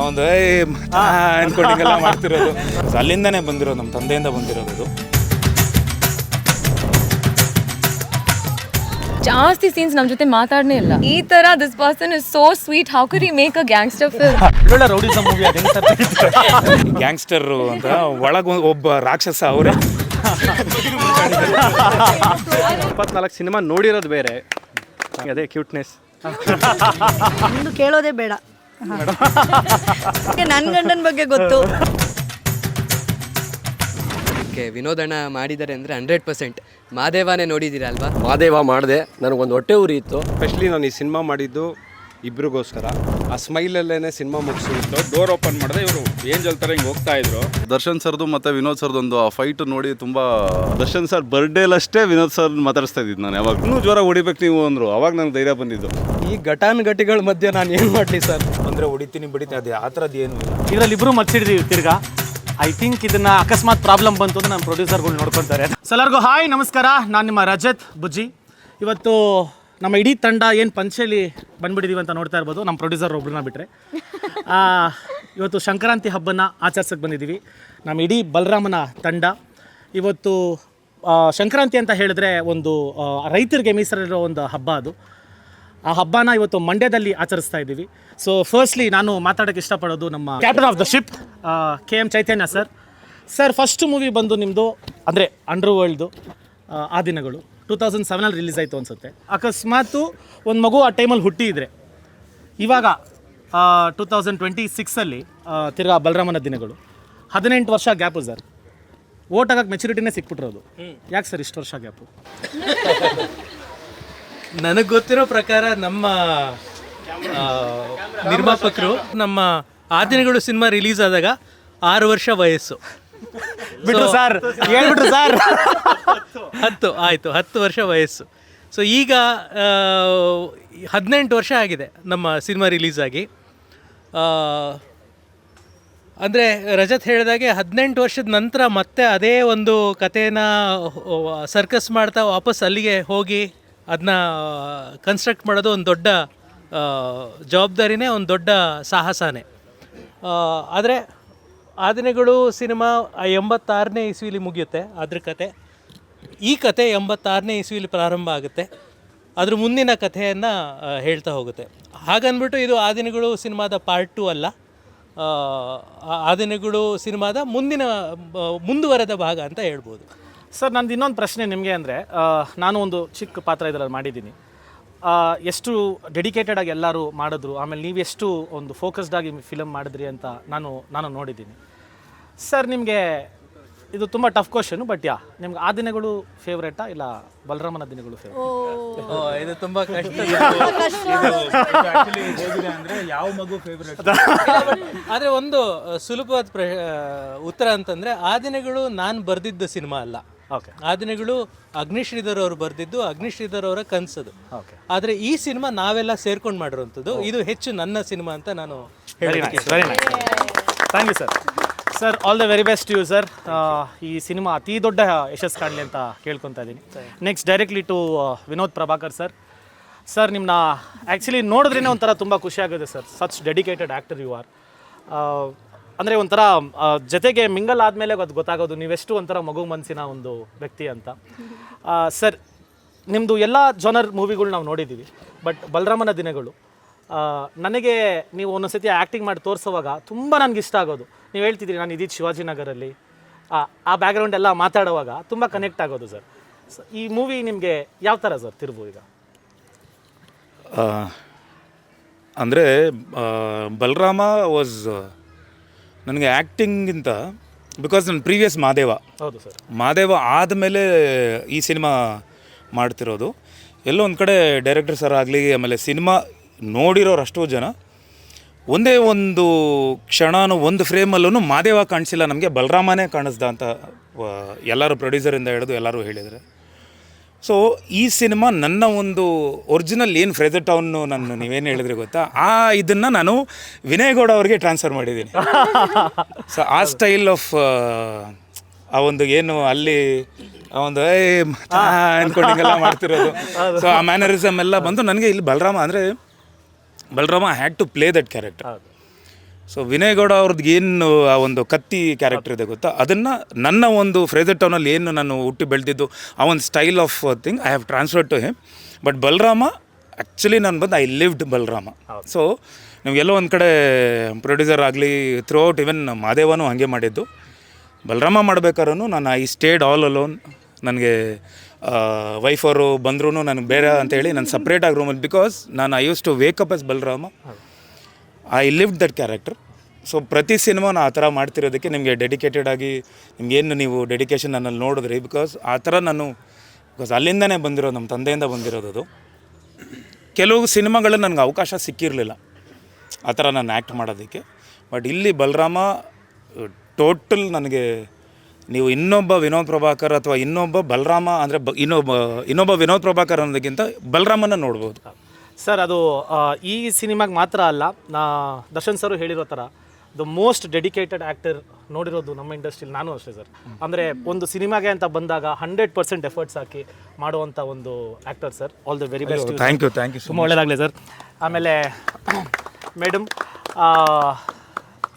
ಒಂದು ಅನ್ಕೊಂಡಿಗೆಲ್ಲ ಮಾಡ್ತಿರೋದು. ಸೊ ಅಲ್ಲಿಂದನೇ ಬಂದಿರೋದು, ನಮ್ಮ ತಂದೆಯಿಂದ ಬಂದಿರೋದು ಅದು. ಜಾಸ್ತಿ ಸೀನ್ಸ್ ನಮ್ಮ ಜೊತೆ ಮಾತಾಡನೇ ಇಲ್ಲ. ಈ ತರ this person is so sweet, how could he make a gangster film? ಒಳ್ಳೆ ರೌಡಿಸಂ ಮೂವಿ ಗ್ಯಾಂಗ್ಸ್ಟರ್ ಅಂತ ಒಳಗೆ ಒಬ್ಬ ರಾಕ್ಷಸ ಅವರೇ. 24 ಸಿನಿಮಾ ನೋಡಿರೋದು ಬೇರೆ, ಅದೇ ಕ್ಯೂಟ್ನೆಸ್. ಒಂದು ಕೇಳೋದೇ ಬೇಡ, ನನ್ನ ಗಂಡನ ಬಗ್ಗೆ ಗೊತ್ತು. ವಿನೋದಣ್ಣ ಮಾಡಿದ್ದಾರೆ ಅಂದರೆ 100% ಮಾದೇವನೇ ನೋಡಿದ್ದೀರಾ ಅಲ್ವಾ? ಮಾದೇವ ಮಾಡಿದೆ, ನನಗೊಂದು ಹೊಟ್ಟೆ ಉರಿ ಇತ್ತು. ಸ್ಪೆಷಲಿ ನಾನು ಈ ಸಿನಿಮಾ ಮಾಡಿದ್ದು ಇಬ್ರಿಗೋಸ್ಕರ. ಆ ಸ್ಮೈಲಲ್ಲೇ ಸಿನಿಮಾ ಮುಗಿಸಿತ್ತು. ಡೋರ್ ಓಪನ್ ಮಾಡಿದೆ, ಇವರು ಏಂಜಲ್ ಥರ ಹಿಂಗೆ ಹೋಗ್ತಾ ಇದ್ರು. ದರ್ಶನ್ ಸರ್ದು ಮತ್ತು ವಿನೋದ್ ಸರ್ದು ಒಂದು ಆ ಫೈಟ್ ನೋಡಿ ತುಂಬ, ದರ್ಶನ್ ಸರ್ ಬರ್ಡೇಲಷ್ಟೇ ವಿನೋದ್ ಸರ್ ಮಾತಾಡಿಸ್ತಾ ಇದ್ದಿದ್ದು ನಾನು. ಯಾವಾಗ ಇನ್ನೂ ಜ್ವರ ಹೊಡಿಬೇಕು ನೀವು ಅಂದರು, ಅವಾಗ ನಂಗೆ ಧೈರ್ಯ ಬಂದಿದ್ದು. ಈ ಘಟಾನುಘಟಿಗಳ ಮಧ್ಯೆ ನಾನು ಏನು ಮಾಡಲಿ ಸರ್? ಅಂದರೆ ಹೊಡಿತೀನಿ ಬಿಡಿತೀನಿ, ಅದು ಆ ಥರದ್ದು ಏನು ಇಲ್ಲ. ಇದರಲ್ಲಿ ಇಬ್ಬರು ಮರ್ಚಿಡಿದೀವಿ ತಿರ್ಗಾ. ಐ ಥಿಂಕ್ ಇದನ್ನ ಅಕಸ್ಮಾತ್ ಪ್ರಾಬ್ಲಮ್ ಬಂತು ಅಂದ್ರೆ ನಮ್ಮ ಪ್ರೊಡ್ಯೂಸರ್ಗಳು ನೋಡ್ಕೊತಾರೆ. ಎಲ್ಲರಿಗೂ ಹಾಯ್, ನಮಸ್ಕಾರ. ನಾನು ನಿಮ್ಮ ರಜತ್ ಬುಜ್ಜಿ. ಇವತ್ತು ನಮ್ಮ ಇಡೀ ತಂಡ ಏನು ಪಂಚಲಿ ಬಂದ್ಬಿಟ್ಟಿದ್ದೀವಿ ಅಂತ ನೋಡ್ತಾ ಇರ್ಬೋದು, ನಮ್ಮ ಪ್ರೊಡ್ಯೂಸರ್ ಒಬ್ರನ್ನ ಬಿಟ್ಟರೆ. ಇವತ್ತು ಸಂಕ್ರಾಂತಿ ಹಬ್ಬನ ಆಚರಿಸೋಕ್ಕೆ ಬಂದಿದ್ದೀವಿ, ನಮ್ಮ ಇಡೀ ಬಲರಾಮನ ತಂಡ. ಇವತ್ತು ಸಂಕ್ರಾಂತಿ ಅಂತ ಹೇಳಿದ್ರೆ ಒಂದು ರೈತರಿಗೆ ಮೀಸಲಿರೋ ಒಂದು ಹಬ್ಬ ಅದು. ಆ ಹಬ್ಬನ ಇವತ್ತು ಮಂಡ್ಯದಲ್ಲಿ ಆಚರಿಸ್ತಾ ಇದ್ದೀವಿ. ಸೊ ಫಸ್ಟ್ಲಿ ನಾನು ಮಾತಾಡೋಕ್ಕೆ ಇಷ್ಟಪಡೋದು ನಮ್ಮ captain of the ship KM Chaitanya sir. Sir, first movie ಬಂದು ನಿಮ್ಮದು ಅಂದರೆ ಅಂಡರ್ ವರ್ಲ್ಡ್ದು ಆ ದಿನಗಳು 2007 ರಿಲೀಸ್ ಆಯಿತು ಅನಿಸುತ್ತೆ. ಅಕಸ್ಮಾತು ಒಂದು ಮಗು ಆ ಟೈಮಲ್ಲಿ ಹುಟ್ಟಿದರೆ ಇವಾಗ 2026 ತಿರ್ಗಾ ಬಲರಾಮನ ದಿನಗಳು, 18 ವರ್ಷ ಗ್ಯಾಪು ಸರ್. ಓಟ್ ಆಗೋಕ್ಕೆ ಮೆಚುರಿಟಿನೇ ಸಿಕ್ಬಿಟ್ರೋದು. ಯಾಕೆ ಸರ್ ಇಷ್ಟು ವರ್ಷ ಗ್ಯಾಪು? ನನಗೆ ಗೊತ್ತಿರೋ ಪ್ರಕಾರ ನಮ್ಮ ನಿರ್ಮಾಪಕರು ನಮ್ಮ ಆ ದಿನಗಳು ಸಿನಿಮಾ ರಿಲೀಸ್ ಆದಾಗ 6 ವರ್ಷ ವಯಸ್ಸು ಬಿಟ್ರು ಸರ್, ಹೇಳ್ಬಿಟ್ರು ಸರ್. 10 ವರ್ಷ ವಯಸ್ಸು. ಸೊ ಈಗ 18 ವರ್ಷ ಆಗಿದೆ ನಮ್ಮ ಸಿನಿಮಾ ರಿಲೀಸ್ ಆಗಿ. ಅಂದರೆ ರಜತ್ ಹೇಳಿದಾಗೆ 18 ವರ್ಷದ ನಂತರ ಮತ್ತೆ ಅದೇ ಒಂದು ಕಥೆನ ಸರ್ಕಸ್ ಮಾಡ್ತಾ ವಾಪಸ್ ಅಲ್ಲಿಗೆ ಹೋಗಿ ಅದನ್ನ ಕನ್ಸ್ಟ್ರಕ್ಟ್ ಮಾಡೋದು ಒಂದು ದೊಡ್ಡ ಜವಾಬ್ದಾರಿನೇ, ಒಂದು ದೊಡ್ಡ ಸಾಹಸನೇ. ಆದರೆ ಆ ದಿನಗಳು ಸಿನಿಮಾ 86ನೇ ಇಸ್ವಿಲಿ ಮುಗಿಯುತ್ತೆ ಅದ್ರ ಕತೆ. ಈ ಕತೆ 86ನೇ ಇಸ್ವಿಲಿ ಪ್ರಾರಂಭ ಆಗುತ್ತೆ, ಅದ್ರ ಮುಂದಿನ ಕಥೆಯನ್ನು ಹೇಳ್ತಾ ಹೋಗುತ್ತೆ. ಹಾಗನ್ಬಿಟ್ಟು ಇದು ಆ ದಿನಗಳು ಸಿನಿಮಾದ ಪಾರ್ಟ್ 2 ಅಲ್ಲ, ಆ ದಿನಗಳು ಸಿನಿಮಾದ ಮುಂದುವರೆದ ಭಾಗ ಅಂತ ಹೇಳ್ಬೋದು. ಸರ್, ನಂದು ಇನ್ನೊಂದು ಪ್ರಶ್ನೆ ನಿಮಗೆ ಅಂದರೆ, ನಾನು ಒಂದು ಚಿಕ್ಕ ಪಾತ್ರ ಇದರಲ್ಲಿ ಮಾಡಿದ್ದೀನಿ. ಎಷ್ಟು ಡೆಡಿಕೇಟೆಡ್ ಆಗಿ ಎಲ್ಲರೂ ಮಾಡಿದ್ರು, ಆಮೇಲೆ ನೀವು ಎಷ್ಟು ಒಂದು ಫೋಕಸ್ಡ್ ಆಗಿ ಫಿಲಮ್ ಮಾಡಿದ್ರಿ ಅಂತ ನಾನು ನೋಡಿದ್ದೀನಿ. ಸರ್, ನಿಮಗೆ ಇದು ತುಂಬ ಟಫ್ ಕ್ವಶನು, ಬಟ್ ನಿಮ್ಗೆ ಆ ದಿನಗಳು ಫೇವ್ರೇಟಾ ಇಲ್ಲ ಬಲರಾಮನ ದಿನಗಳು ಫೇವ್ರೇಟ್? ಇದು ತುಂಬ ಕಷ್ಟ. ಅಂದರೆ ಯಾವ ಮಗು ಫೇವ್ರೇಟ್? ಆದರೆ ಒಂದು ಸುಲಭವಾದ ಉತ್ತರ ಅಂತಂದರೆ, ಆ ದಿನಗಳು ನಾನು ಬರೆದಿದ್ದ ಸಿನಿಮಾ ಅಲ್ಲ. ಓಕೆ. ಆ ದಿನಗಳು ಅಗ್ನಿಶ್ರೀಧರ್ ಅವರು ಬರೆದಿದ್ದು, ಅಗ್ನಿಶ್ರೀಧರ್ ಅವರ ಕನಸದು. ಓಕೆ. ಆದರೆ ಈ ಸಿನಿಮಾ ನಾವೆಲ್ಲ ಸೇರ್ಕೊಂಡು ಮಾಡಿರುವಂಥದ್ದು. ಇದು ಹೆಚ್ಚು ನನ್ನ ಸಿನಿಮಾ ಅಂತ ನಾನು very nice. Thank you sir. Sir, all the very best you sir. ಈ ಸಿನಿಮಾ ಅತಿ ದೊಡ್ಡ ಯಶಸ್ಸು ಕಾಣಲಿ ಅಂತ ಕೇಳ್ಕೊತಾ ಇದ್ದೀನಿ. Next directly to Vinod Prabhakar sir. Sir, ನಿಮ್ಮನ್ನ ಆ್ಯಕ್ಚುಲಿ ನೋಡಿದ್ರೇ ಒಂಥರ ತುಂಬ ಖುಷಿ ಆಗುತ್ತೆ sir. Such dedicated actor you are. ಅಂದರೆ ಒಂಥರ ಜೊತೆಗೆ ಮಿಂಗಲ್ ಆದಮೇಲೆ ಗೊತ್ತಾಗೋದು ನೀವೆಷ್ಟು ಒಂಥರ ಮಗು ಮನಸ್ಸಿನ ಒಂದು ವ್ಯಕ್ತಿ ಅಂತ. ಸರ್, ನಿಮ್ಮದು ಎಲ್ಲ ಜಾನರ್ ಮೂವಿಗಳು ನಾವು ನೋಡಿದ್ದೀವಿ, ಬಟ್ ಬಲರಾಮನ ದಿನಗಳು ನನಗೆ ನೀವು ಒಂದೊಂದು ಸತಿ ಆ್ಯಕ್ಟಿಂಗ್ ಮಾಡಿ ತೋರಿಸೋವಾಗ ತುಂಬ ನನಗೆ ಇಷ್ಟ ಆಗೋದು. ನೀವು ಹೇಳ್ತಿದ್ದೀರಿ ನಾನು ಇದ್ದಿದ್ದು ಶಿವಾಜಿನಗರಲ್ಲಿ, ಆ ಬ್ಯಾಕ್ಗ್ರೌಂಡ್ ಎಲ್ಲ ಮಾತಾಡುವಾಗ ತುಂಬ ಕನೆಕ್ಟ್ ಆಗೋದು ಸರ್. ಈ ಮೂವಿ ನಿಮಗೆ ಯಾವ ಥರ ಸರ್ ತಿರುವು? ಈಗ ಅಂದರೆ ಬಲರಾಮ ವಾಸ್ ನನಗೆ ಆ್ಯಕ್ಟಿಂಗಿಂತ, ಬಿಕಾಸ್ ನನ್ನ ಪ್ರೀವಿಯಸ್ ಮಾದೇವ. ಹೌದು ಸರ್. ಮಾದೇವ ಆದಮೇಲೆ ಈ ಸಿನಿಮಾ ಮಾಡ್ತಿರೋದು. ಎಲ್ಲೋ ಒಂದು ಕಡೆ ಡೈರೆಕ್ಟರ್ ಸರ್ ಆಗಲಿ, ಆಮೇಲೆ ಸಿನಿಮಾ ನೋಡಿರೋರು ಅಷ್ಟೋ ಜನ ಒಂದೇ ಒಂದು ಕ್ಷಣನೂ ಒಂದು ಫ್ರೇಮಲ್ಲೂ ಮಾದೇವ ಕಾಣಿಸಿಲ್ಲ ನಮಗೆ, ಬಲರಾಮನೇ ಕಾಣಿಸ್ದ ಅಂತ ಎಲ್ಲರೂ ಪ್ರೊಡ್ಯೂಸರಿಂದ ಹಿಡಿದು ಎಲ್ಲರೂ ಹೇಳಿದ್ದಾರೆ. ಸೊ ಈ ಸಿನಿಮಾ ನನ್ನ ಒಂದು ಒರಿಜಿನಲ್ ಏನು ಫ್ರೇಜರ್ ಟೌನ್ನು ನಾನು ನೀವೇನು ಹೇಳಿದ್ರಿ ಗೊತ್ತಾ, ಇದನ್ನು ನಾನು ವಿನಯ್ ಗೌಡ ಅವ್ರಿಗೆ ಟ್ರಾನ್ಸ್ಫರ್ ಮಾಡಿದ್ದೀನಿ. ಸೊ ಆ ಸ್ಟೈಲ್ ಆಫ್ ಆ ಒಂದು ಏನು ಅಲ್ಲಿ ಆ ಒಂದು ಅನ್ಕೊಂಡಿಗೆಲ್ಲ ಮಾಡ್ತಿರೋದು, ಸೊ ಆ ಮ್ಯಾನರಿಸಮ್ ಎಲ್ಲ ಬಂದು ನನಗೆ ಇಲ್ಲಿ Balarama had to play that character. So Vinay Gowda ಅವ್ರದ್ದು ಏನು ಆ ಒಂದು ಕತ್ತಿ ಕ್ಯಾರೆಕ್ಟರ್ ಇದೆ ಗೊತ್ತಾ, ಅದನ್ನು ನನ್ನ ಒಂದು ಫ್ರೇಜರ್ ಟೌನಲ್ಲಿ ಏನು ನಾನು ಹುಟ್ಟಿ ಬೆಳೆದಿದ್ದು ಆ ಒಂದು style of thing I have transferred to him. But Balarama actually ನಾನು ಬಂದು ಐ ಲಿವ್ಡ್ ಬಲರಾಮ. ಸೊ ನಿಮಗೆಲ್ಲೋ ಒಂದು ಕಡೆ ಪ್ರೊಡ್ಯೂಸರ್ ಆಗಲಿ ಥ್ರೂ ಔಟ್ ಇವನ್ ಮಾದೇವನೂ ಹಾಗೆ ಮಾಡಿದ್ದು. ಬಲರಾಮ ಮಾಡ್ಬೇಕಾದ್ರೂ ನಾನು ಐ ಸ್ಟೇಡ್ ಆಲ್ ಅಲೋನ್. ನನಗೆ ವೈಫ್ ಅವರು ಬಂದ್ರೂ ನನಗೆ ಬೇರೆ ಅಂತೇಳಿ ನಾನು ಸಪ್ರೇಟಾಗಿ ರೂಮಲ್ಲಿ, ಬಿಕಾಸ್ ನಾನು I used to wake up as Balarama. I lived that character. So ಪ್ರತಿ ಸಿನಿಮಾನ ಆ ಥರ ಮಾಡ್ತಿರೋದಕ್ಕೆ ನಿಮಗೆ ಡೆಡಿಕೇಟೆಡ್ ಆಗಿ ನಿಮಗೇನು ನೀವು ಡೆಡಿಕೇಶನ್ ನನ್ನಲ್ಲಿ ನೋಡಿದ್ರಿ, ಬಿಕಾಸ್ ಆ ಥರ ನಾನು ಬಿಕಾಸ್ ಅಲ್ಲಿಂದನೇ ಬಂದಿರೋದು, ನಮ್ಮ ತಂದೆಯಿಂದ ಬಂದಿರೋದು ಅದು. ಕೆಲವು ಸಿನಿಮಾಗಳು ನನಗೆ ಅವಕಾಶ ಸಿಕ್ಕಿರಲಿಲ್ಲ ಆ ಥರ ನಾನು ಆ್ಯಕ್ಟ್ ಮಾಡೋದಕ್ಕೆ. ಬಟ್ ಇಲ್ಲಿ ಬಲರಾಮ ಟೋಟಲ್ ನನಗೆ ನೀವು ಇನ್ನೊಬ್ಬ ವಿನೋದ್ ಪ್ರಭಾಕರ್ ಅಥವಾ ಇನ್ನೊಬ್ಬ ಬಲರಾಮ ಅಂದರೆ ಇನ್ನೊಬ್ಬ ವಿನೋದ್ ಪ್ರಭಾಕರ್ ಅನ್ನೋದಕ್ಕಿಂತ ಬಲರಾಮನ ನೋಡ್ಬೋದು. ಸರ್ ಅದು ಈ ಸಿನಿಮಾಗೆ ಮಾತ್ರ ಅಲ್ಲ, ದರ್ಶನ್ ಸರ್ ಹೇಳಿರೋ ಥರ ದ ಮೋಸ್ಟ್ ಡೆಡಿಕೇಟೆಡ್ ಆ್ಯಕ್ಟರ್ ನೋಡಿರೋದು ನಮ್ಮ ಇಂಡಸ್ಟ್ರಿಲಿ ನಾನು ಅಷ್ಟೇ ಸರ್. ಅಂದರೆ ಒಂದು ಸಿನಿಮಾಗೆ ಅಂತ ಬಂದಾಗ 100% ಎಫರ್ಟ್ಸ್ ಹಾಕಿ ಮಾಡುವಂಥ ಒಂದು actor sir. All the very best. Thank you ತುಂಬ ಒಳ್ಳೆಯದಾಗಲಿ ಸರ್. ಆಮೇಲೆ ಮೇಡಮ್,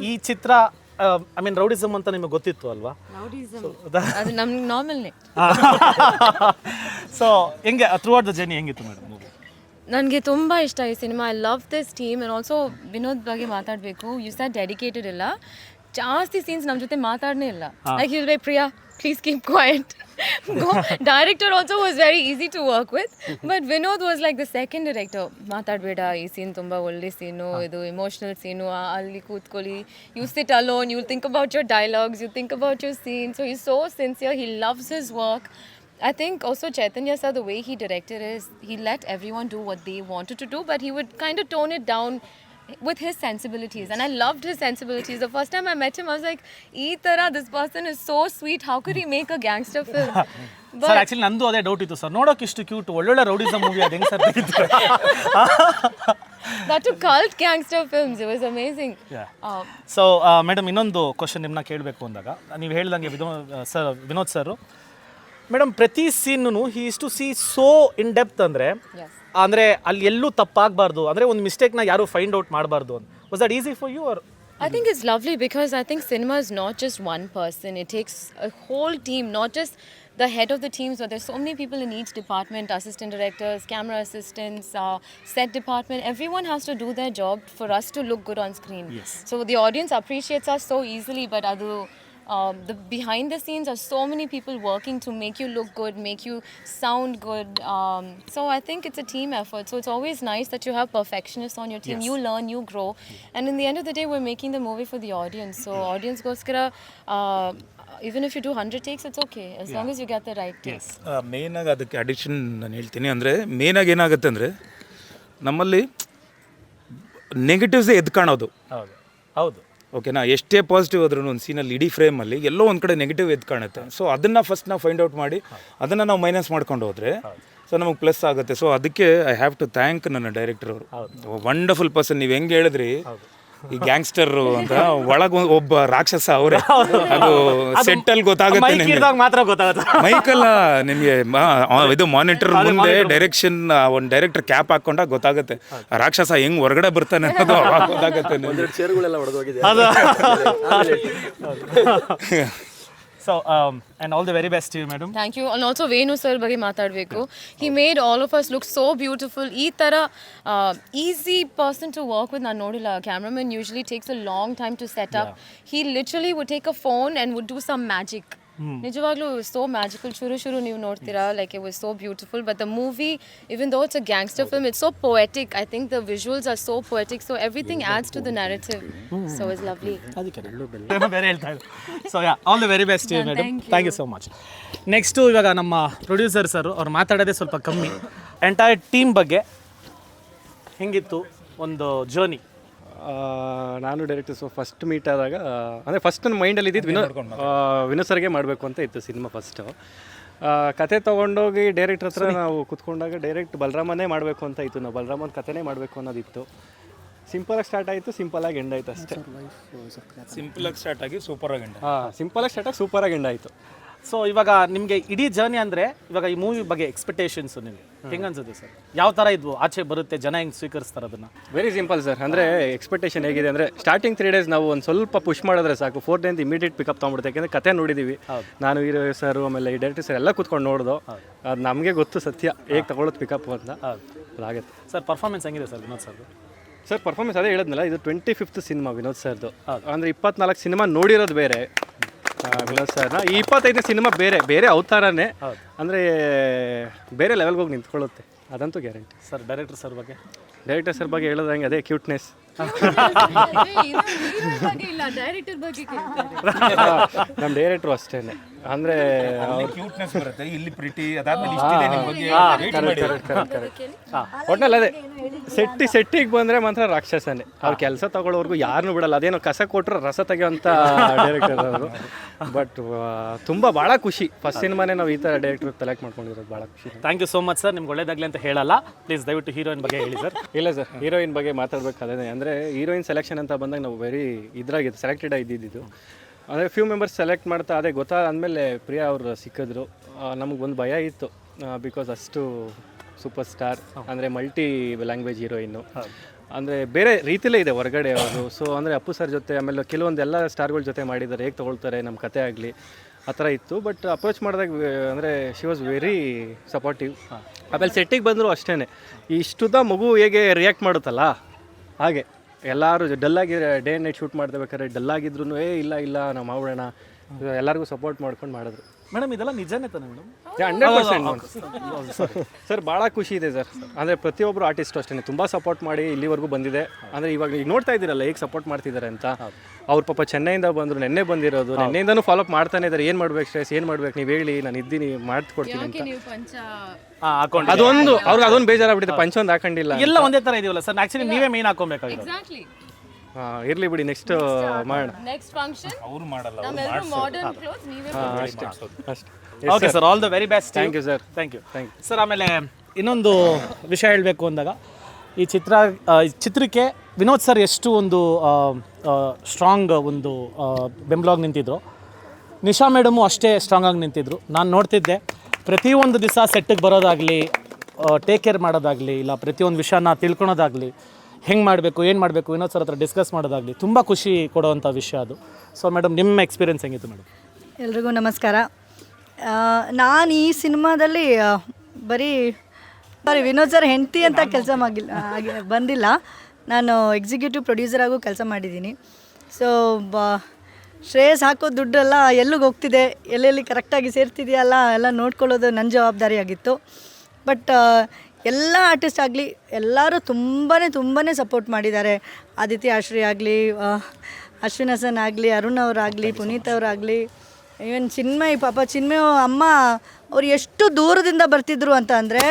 ಈ ಚಿತ್ರ ಐ ಮೀನ್ ರೌಡಿಸಮ್ ಅಂತ ನಿಮಗೆ ಗೊತ್ತಿತ್ತು ಅಲ್ವಾ? ಅದು ನಮ್ಗೆ ನಾರ್ಮಲ್ನೇ. ಸೊ ಹೆಂಗೆ ಥ್ರೂ ಔಟ್ ದ ಜರ್ನಿ ಹೆಂಗಿತ್ತು ಮೇಡಮ್ ಮೂವಿ? ನನಗೆ ತುಂಬ ಇಷ್ಟ ಈ cinema. I love this team. And also Vinod ಬಗ್ಗೆ ಮಾತಾಡಬೇಕು. ಯು ಸ್ಯಾಟ್ ಡೆಡಿಕೇಟೆಡ್ ಇಲ್ಲ, ಜಾಸ್ತಿ ಸೀನ್ಸ್ ನಮ್ಮ ಜೊತೆ ಮಾತಾಡನೇ ಇಲ್ಲ. Like you by Priya please keep quiet. Director also was very easy to work with, but Vinod was like the second director. ಮಾತಾಡಬೇಡ, ಈ ಸೀನ್ ತುಂಬ ಒಳ್ಳೆ ಸೀನು, ಇದು ಇಮೋಷ್ನಲ್ ಸೀನು, ಅಲ್ಲಿ ಕೂತ್ಕೊಳ್ಳಿ, you sit alone, you think about your dialogues, you think about your scene. So is so sincere, he loves his work. I think also Chaitanya sir, the way he directed is, he let everyone do what they wanted to do, but he would kind of tone it down with his sensibilities, and I loved his sensibilities. The first time I met him, I was like, "Ee tara, this person is so sweet. How could he make a gangster film?" Sir actually ನಂದು ಅದೇ doubt ಇತ್ತು sir, ನೋಡೋಕೆ ಇಷ್ಟು cute ಒಳ್ಳೊಳ್ಳೆ rowdyism movie ಅದು ಹೆಂಗೆ sir ತೆಗಿತಾರೆ? That to cult gangster films, it was amazing. So madam, ಇನ್ನೊಂದು ಕ್ವಶನ್ ನಿಮ್ಮನ್ನ ಕೇಳಬೇಕು ಅಂದಾಗ, ನೀವು ಹೇಳ್ದಂಗೆ ವಿನೋದ್ ಸರ್ ಮೇಡಮ್ ಪ್ರತಿ scene he is to see so in depth. ಅಂದರೆ ಅಲ್ಲಿ ಎಲ್ಲೂ ತಪ್ಪಾಗಬಾರ್ದು, ಅಂದರೆ ಒಂದು ಮಿಸ್ಟೇಕ್ನ ಯಾರು ಫೈಂಡ್ ಔಟ್ ಮಾಡಬಾರ್ದು ಅಂತ. Was that easy for you are? I think it's lovely because I think cinema is not just one person. It takes a whole team, not just the head of the teams, but there's so many people in each department, assistant directors, camera assistants, set department. Everyone has to do their job for us to look good on screen. Yes. So the audience appreciates us so easily, but the behind the scenes are so many people working to make you look good, make you sound good. So I think it's a team effort. So it's always nice that you have perfectionists on your team. Yes. You learn, you grow. And in the end of the day, we're making the movie for the audience. So audience goskara, even if you do 100 takes, it's okay. As long as you get the right take. ಮೇಯ್ನಾಗಿ ಅದಕ್ಕೆ addiction ನಾನು ಹೇಳ್ತೀನಿ. ಅಂದರೆ ಮೇಯ್ನಾಗಿ ಏನಾಗುತ್ತೆ ಅಂದರೆ ನಮ್ಮಲ್ಲಿ ನೆಗೆಟಿವ್ಸೇ ಎದ್ದು ಕಾಣೋದು. ಹೌದು. ಓಕೆನಾ, ಎಷ್ಟೇ ಪಾಸಿಟಿವ್ ಆದ್ರೂ ಒಂದು ಸೀನಲ್ಲಿ ಇಡೀ ಫ್ರೇಮಲ್ಲಿ ಎಲ್ಲೋ ಒಂದು ಕಡೆ ನೆಗೆಟಿವ್ ಎದ್ದು ಕಾಣುತ್ತೆ. ಸೊ ಅದನ್ನು ಫಸ್ಟ್ ನಾವು ಫೈಂಡ್ ಔಟ್ ಮಾಡಿ ಅದನ್ನು ನಾವು ಮೈನಸ್ ಮಾಡ್ಕೊಂಡು ಹೋದರೆ ಸೊ ನಮಗೆ ಪ್ಲಸ್ ಆಗುತ್ತೆ. ಸೊ ಅದಕ್ಕೆ ಐ ಹ್ಯಾವ್ ಟು ಥ್ಯಾಂಕ್ ನನ್ನ ಡೈರೆಕ್ಟರ್ ಅವರು. Wonderful person. ನೀವು ಹೆಂಗೆ ಹೇಳಿದ್ರಿ ಈ ಗ್ಯಾಂಗ್ಸ್ಟರ್ ಅಂತ, ಒಳಗೆ ಒಬ್ಬ ರಾಕ್ಷಸ ಅವರೇ. ಅದು ಸೆಟ್ಟಲ್ಲಿ ಗೊತ್ತಾಗುತ್ತೆ ನಿಮಗೆ, ಮಾತ್ರ ಗೊತ್ತಾಗುತ್ತೆ. ಮೈಕಲ್ಲ ನಿಮಗೆ ಇದು ಮಾನಿಟರ್ ಮುಂದೆ ಡೈರೆಕ್ಷನ್ ಒಂದು ಡೈರೆಕ್ಟರ್ ಕ್ಯಾಪ್ ಹಾಕೊಂಡಾಗ ಗೊತ್ತಾಗುತ್ತೆ ಆ ರಾಕ್ಷಸ ಹೆಂಗ್ ಹೊರಗಡೆ ಬರ್ತಾನೆ ಅನ್ನೋದು ಅವಾಗ ಗೊತ್ತಾಗುತ್ತೆ. ಚೇರ್ಗಳೆಲ್ಲ ಹೊಡೆದೋಗಿದೆ. So and all the very best to you, madam. Thank you. And also Venu sir ಬಗ್ಗೆ ಮಾತಾಡಬೇಕು. He made all of us look so beautiful. ಈ ಥರ easy person to work with ನಾನು ನೋಡಿಲ್ಲ. Cameraman usually takes a long time to set up. He literally would take a phone and would do some magic. ನಿಜವಾಗ್ಲೂ so magical. ಶುರು ನೀವು ನೋಡ್ತೀರಾ, like it was so beautiful. But the movie, even though it's a gangster film, it's so poetic. I think the visuals are so poetic, so everything adds to the narrative. So it's lovely. ಬೇರೆ ಹೇಳ್ತಾ ಇದ್ರು. So yeah, all the very best madam. Thank you so much. Next ಇವಾಗ ನಮ್ಮ producer sir ಅವ್ರು ಮಾತಾಡೋದೇ ಸ್ವಲ್ಪ ಕಮ್ಮಿ. Entire team ಬಗ್ಗೆ ಹೆಂಗಿತ್ತು ಒಂದು ಜರ್ನಿ? ನಾನು ಡೈರೆಕ್ಟರ್ ಫಸ್ಟ್ ಮೀಟ್ ಆದಾಗ ಅಂದರೆ ಫಸ್ಟ್ ನನ್ನ ಮೈಂಡಲ್ಲಿ ಇದ್ದಿದ್ದು ವಿನೋದ್ ಸರ್ಗೆ ಮಾಡಬೇಕು ಅಂತ ಇತ್ತು ಸಿನಿಮಾ ಫಸ್ಟು. ಕತೆ ತೊಗೊಂಡೋಗಿ ಡೈರೆಕ್ಟ್ರ್ ಹತ್ರ ನಾವು ಕುತ್ಕೊಂಡಾಗ ಡೈರೆಕ್ಟ್ ಬಲರಾಮನೇ ಮಾಡಬೇಕು ಅಂತ ಇತ್ತು. ನಾವು ಬಲರಾಮನ ಕತೆನೇ ಮಾಡಬೇಕು ಅನ್ನೋದಿತ್ತು. ಸಿಂಪಲಾಗಿ ಸ್ಟಾರ್ಟ್ ಆಯಿತು, ಸಿಂಪಲಾಗಿ ಎಂಡ್ ಆಯಿತು ಅಷ್ಟೇ. ಸಿಂಪಲಾಗಿ ಸ್ಟಾರ್ಟ್ ಆಗಿ ಸೂಪರಾಗಿ ಎಂಡ್. ಸಿಂಪಲಾಗಿ ಸ್ಟಾರ್ಟ್ ಆಗಿ ಸೂಪರಾಗಿ ಎಂಡ್ ಆಯಿತು. ಸೊ ಇವಾಗ ನಿಮಗೆ ಇಡೀ ಜರ್ನಿ ಅಂದರೆ ಇವಾಗ ಈ ಮೂವಿ ಬಗ್ಗೆ ಎಕ್ಸ್ಪೆಕ್ಟೇಷನ್ಸು ನಿಮಗೆ ಹೆಂಗೆ ಅನ್ಸುತ್ತೆ ಸರ್? ಯಾವ ಥರ ಇದ್ವು, ಆಚೆ ಬರುತ್ತೆ, ಜನ ಹೆಂಗೆ ಸ್ವೀಕರಿಸ್ತಾರೆ ಅದನ್ನು? Very simple sir. ಅಂದರೆ ಎಕ್ಸ್ಪೆಕ್ಟೇಷನ್ ಹೇಗಿದೆ ಅಂದರೆ ಸ್ಟಾರ್ಟಿಂಗ್ 3 days ನಾವು ಒಂದು ಸ್ವಲ್ಪ ಪುಷ್ ಮಾಡಿದ್ರೆ ಸಾಕು, 4th day ಇಮಿಡಿಯೇಟ್ ಪಿಕಪ್ ತೊಗೊಂಡ್ಬಿಡುತ್ತೆ. ಯಾಕೆಂದರೆ ಕತೆ ನೋಡಿದ್ದೀವಿ ನಾನು, ಹೀರೋ ಸರ್, ಆಮೇಲೆ ಈ ಡೈರೆಕ್ಟರ್ ಸರ್ ಎಲ್ಲ ಕೂತ್ಕೊಂಡು ನೋಡ್ದು. ಅದು ನಮಗೆ ಗೊತ್ತು ಸತ್ಯ ಹೇಗೆ ತಗೊಳ್ಳೋದು ಪಿಕಪ್ ಅಂತ. ಅದಾಗುತ್ತೆ ಸರ್. ಪರ್ಫಾರ್ಮೆನ್ಸ್ ಹೆಂಗಿದೆ ಸರ್ ವಿನೋದ್ ಸರ್ದು? ಸರ್ ಪರ್ಫಾರ್ಮೆನ್ಸ್ ಅದೇ ಹೇಳಿದ್ನಲ್ಲ, ಇದು 25th ಸಿನಿಮಾ ವಿನೋದ್ ಸರ್ದು. ಅಂದರೆ 24 ಸಿನಿಮಾ ನೋಡಿರೋದು ಬೇರೆ ವಿನೋದ್ ಸರ್ನ, ಈ 25ನೇ ಸಿನಿಮಾ ಬೇರೆ ಬೇರೆ ಅವತಾರನೇ. ಅಂದರೆ ಬೇರೆ ಲೆವೆಲ್ಗೆ ಹೋಗಿ ನಿಂತ್ಕೊಳ್ಳುತ್ತೆ, ಅದಂತೂ ಗ್ಯಾರಂಟಿ. ಸರ್ ಡೈರೆಕ್ಟರ್ ಸರ್ ಬಗ್ಗೆ? ಡೈರೆಕ್ಟರ್ ಸರ್ ಬಗ್ಗೆ ಹೇಳೋದಂಗೆ ಅದೇ ಕ್ಯೂಟ್ನೆಸ್. ನಮ್ಮ ಡೈರೆಕ್ಟ್ರು ಅಷ್ಟೇ. ಅಂದರೆ ಕ್ಯೂಟ್ನೆಸ್ ಬರುತ್ತೆ, ಇಲ್ಲಿ ಪ್ರಿಟಿ, ಒಟ್ನಲ್ಲಿ ಅದೇ ಸೆಟ್ಟಿಗೆ ಬಂದರೆ ಮಾತ್ರ ರಾಕ್ಷಸನೇ. ಅವ್ರು ಕೆಲಸ ತಗೊಳ್ಳೋರ್ಗು ಯಾರನ್ನೂ ಬಿಡಲ್ಲ. ಅದೇನೋ ಕಸ ಕೊಟ್ಟರು ರಸ ತೆಗೆಯೋಂಥ ಡೈರೆಕ್ಟರ್ ಅವರು. ಬಟ್ ತುಂಬ ಭಾಳ ಖುಷಿ, ಫಸ್ಟ್ ಸಿನಿಮಾನೇ ನಾವು ಈ ಥರ ಡೈರೆಕ್ಟರ್ ಸೆಲೆಕ್ಟ್ ಮಾಡ್ಕೊಂಡಿರೋದು ಭಾಳ ಖುಷಿ. Thank you so much sir. ನಿಮ್ಗೆ ಒಳ್ಳೇದಾಗಲಿ ಅಂತ ಹೇಳಲ್ಲ, ಪ್ಲೀಸ್ ದಯವಿಟ್ಟು ಹೀರೋಯಿನ್ ಬಗ್ಗೆ ಹೇಳಿ ಸರ್. ಇಲ್ಲ ಸರ್, ಹೀರೋಯಿನ್ ಬಗ್ಗೆ ಮಾತಾಡಬೇಕಾದ್ರೆ ಅಂದರೆ ಹೀರೋಯಿನ್ ಸೆಲೆಕ್ಷನ್ ಅಂತ ಬಂದಾಗ ನಾವು ವೆರಿ ಇದ್ರಾಗಿದ್ದು ಸೆಲೆಕ್ಟೆಡ್ ಇದ್ದಿದ್ದು. ಅಂದರೆ ಫ್ಯೂ ಮೆಂಬರ್ಸ್ ಸೆಲೆಕ್ಟ್ ಮಾಡ್ತಾ ಅದೇ ಗೊತ್ತಾದಮೇಲೆ ಪ್ರಿಯಾ ಅವರು ಸಿಕ್ಕಿದ್ರು. ನಮಗೆ ಒಂದು ಭಯ ಇತ್ತು, ಬಿಕಾಸ್ ಅಷ್ಟು ಸೂಪರ್ ಸ್ಟಾರ್, ಅಂದರೆ ಮಲ್ಟಿ ಲ್ಯಾಂಗ್ವೇಜ್ ಹೀರೋಯಿನ್ನು, ಅಂದರೆ ಬೇರೆ ರೀತಿಲೇ ಇದೆ ಹೊರಗಡೆ ಅವರು. ಸೊ ಅಂದರೆ ಅಪ್ಪು ಸರ್ ಜೊತೆ, ಆಮೇಲೆ ಕೆಲವೊಂದೆಲ್ಲ ಸ್ಟಾರ್ಗಳ ಜೊತೆ ಮಾಡಿದ್ದಾರೆ, ಹೇಗೆ ತೊಗೊಳ್ತಾರೆ ನಮ್ಮ ಕತೆ ಆಗಲಿ ಆ ಥರ ಇತ್ತು. ಬಟ್ ಅಪ್ರೋಚ್ ಮಾಡಿದಾಗ ಅಂದರೆ ಶಿ ವಾಸ್ ವೆರಿ ಸಪೋರ್ಟಿವ್. ಆಮೇಲೆ ಸೆಟ್ಟಿಗೆ ಬಂದರೂ ಅಷ್ಟೇ, ಇಷ್ಟುದ ಮಗು ಹೇಗೆ ರಿಯಾಕ್ಟ್ ಮಾಡುತ್ತಲ್ಲ ಹಾಗೆ ಎಲ್ಲರೂ ಡಲ್ಲಾಗಿ ಡೇ ಆ್ಯಂಡ್ ನೈಟ್ ಶೂಟ್ ಮಾಡ್ಬೇಕಾದ್ರೆ ಡಲ್ಲಾಗಿದ್ರು ಇಲ್ಲ ನಾವು ಮಾಡೋಣ, ಎಲ್ಲರಿಗೂ ಸಪೋರ್ಟ್ ಮಾಡ್ಕೊಂಡು ಮಾಡಿದ್ರು. ಮೇಡಮ್ ಇದೆಲ್ಲ ನಿಜನೇ ತಾನೆ ಮೇಡಮ್? 100% ಸರ್. ಭಾಳ ಖುಷಿ ಇದೆ ಸರ್. ಅಂದರೆ ಪ್ರತಿಯೊಬ್ಬರು ಆರ್ಟಿಸ್ಟು ಅಷ್ಟೇ ತುಂಬ ಸಪೋರ್ಟ್ ಮಾಡಿ ಇಲ್ಲಿವರೆಗೂ ಬಂದಿದೆ. ಅಂದರೆ ಇವಾಗ ಈಗ ನೋಡ್ತಾ ಇದ್ದೀರಲ್ಲ ಹೇಗೆ ಸಪೋರ್ಟ್ ಮಾಡ್ತಿದ್ದಾರೆ ಅಂತ. ಅವ್ರ ಪಾಪ ಚೆನ್ನೈಯಿಂದ ಬಂದರು, ನೆನ್ನೆ ಬಂದಿರೋದು, ನೆನ್ನೆಯಿಂದನೂ ಫಾಲೋಅಪ್ ಮಾಡ್ತಾನೆ ಇದ್ದಾರೆ. ಏನು ಮಾಡ್ಬೇಕು ಸ್ಟ್ರೆಸ್, ಏನು ಮಾಡ್ಬೇಕು, ನೀವು ಹೇಳಿ, ನಾನು ಇದ್ದೀನಿ ಮಾಡ್ಕೊಡ್ತೀನಿ ಅಂತ. ಅದೊಂದು ಅವ್ರಿಗೆ ಅದೊಂದು ಬೇಜಾರಾಗ್ಬಿಟ್ಟಿದೆ, ಪಂಚ ಒಂದು ಹಾಕೊಂಡಿಲ್ಲ. ಎಲ್ಲ ಒಂದೇ ಥರ ಇದೆಯಲ್ಲ ಸರ್, ಆ್ಯಕ್ಚುಲಿ ನೀವೇ ಮೇನ್ ಹಾಕೊಬೇಕಾಗಿರೋದು. ಇರಲಿ ಬಿಡಿ, ನೆಕ್ಸ್ಟ್ ಮಾಡೋಣ. ನೆಕ್ಸ್ಟ್ ಫಂಕ್ಷನ್ ಅವ್ರು ಮಾಡಲ್ಲ, ಮಾಡರ್ನ್ ಕ್ಲೋತ್ಸ್ ನೀವೇ ಅಷ್ಟೇ. Okay sir, all the very best. Thank you sir. Thank you sir. ಆಮೇಲೆ ಇನ್ನೊಂದು ವಿಷಯ ಹೇಳಬೇಕು ಅಂದಾಗ, ಈ ಚಿತ್ರಕ್ಕೆ ವಿನೋದ್ ಸರ್ ಎಷ್ಟು ಒಂದು ಸ್ಟ್ರಾಂಗ್ ಒಂದು ಬೆಂಬಲವಾಗಿ ನಿಂತಿದ್ರು, ನಿಶಾ ಮೇಡಮು ಅಷ್ಟೇ ಸ್ಟ್ರಾಂಗಾಗಿ ನಿಂತಿದ್ರು. ನಾನು ನೋಡ್ತಿದ್ದೆ ಪ್ರತಿಯೊಂದು ದಿವಸ ಸೆಟ್ಟಿಗೆ ಬರೋದಾಗಲಿ, ಟೇಕ್ ಕೇರ್ ಮಾಡೋದಾಗಲಿ, ಇಲ್ಲ ಪ್ರತಿಯೊಂದು ವಿಷಯನ ತಿಳ್ಕೊಳೋದಾಗಲಿ, ಹೆಂಗೆ ಮಾಡಬೇಕು, ಏನು ಮಾಡಬೇಕು, ವಿನೋದ್ ಸರ್ ಹತ್ರ ಡಿಸ್ಕಸ್ ಮಾಡೋದಾಗಲಿ ತುಂಬ ಖುಷಿ ಕೊಡುವಂಥ ವಿಷಯ ಅದು. ಸೊ ಮೇಡಮ್, ನಿಮ್ಮ ಎಕ್ಸ್ಪೀರಿಯನ್ಸ್ ಹೆಂಗಿತ್ತು ಮೇಡಮ್? ಎಲ್ರಿಗೂ ನಮಸ್ಕಾರ. ನಾನು ಈ ಸಿನಿಮಾದಲ್ಲಿ ಬರೀ ವಿನೋದ್ ಸರ್ ಹೆಂಡತಿ ಅಂತ ಕೆಲಸ ಬಂದಿಲ್ಲ, ನಾನು ಎಕ್ಸಿಕ್ಯೂಟಿವ್ ಪ್ರೊಡ್ಯೂಸರ್ ಆಗು ಕೆಲಸ ಮಾಡಿದ್ದೀನಿ. ಸೊ ಶ್ರೇಯಸ್ ಹಾಕೋ ದುಡ್ಡೆಲ್ಲ ಎಲ್ಲಿಗೆ ಹೋಗ್ತಿದೆ, ಎಲ್ಲೆಲ್ಲಿ ಕರೆಕ್ಟಾಗಿ ಸೇರ್ತಿದೆಯಲ್ಲ ಎಲ್ಲ ನೋಡ್ಕೊಳ್ಳೋದು ನನ್ನ ಜವಾಬ್ದಾರಿಯಾಗಿತ್ತು. ಬಟ್ ಎಲ್ಲ ಆರ್ಟಿಸ್ಟ್ ಆಗಲಿ ಎಲ್ಲರೂ ತುಂಬಾ ಸಪೋರ್ಟ್ ಮಾಡಿದ್ದಾರೆ. ಆದಿತ್ಯ ಆಶ್ರಯ ಆಗಲಿ, ಅಶ್ವಿನ್ ಹಸನ್ ಆಗಲಿ, ಅರುಣ್ ಅವರಾಗಲಿ, ಪುನೀತ್ ಅವರಾಗಲಿ, ಇವನ್ ಚಿನ್ಮಯ್, ಪಾಪ ಚಿನ್ಮಯ್ ಅಮ್ಮ ಅವ್ರು ಎಷ್ಟು ದೂರದಿಂದ ಬರ್ತಿದ್ರು ಅಂತ ಅಂದರೆ,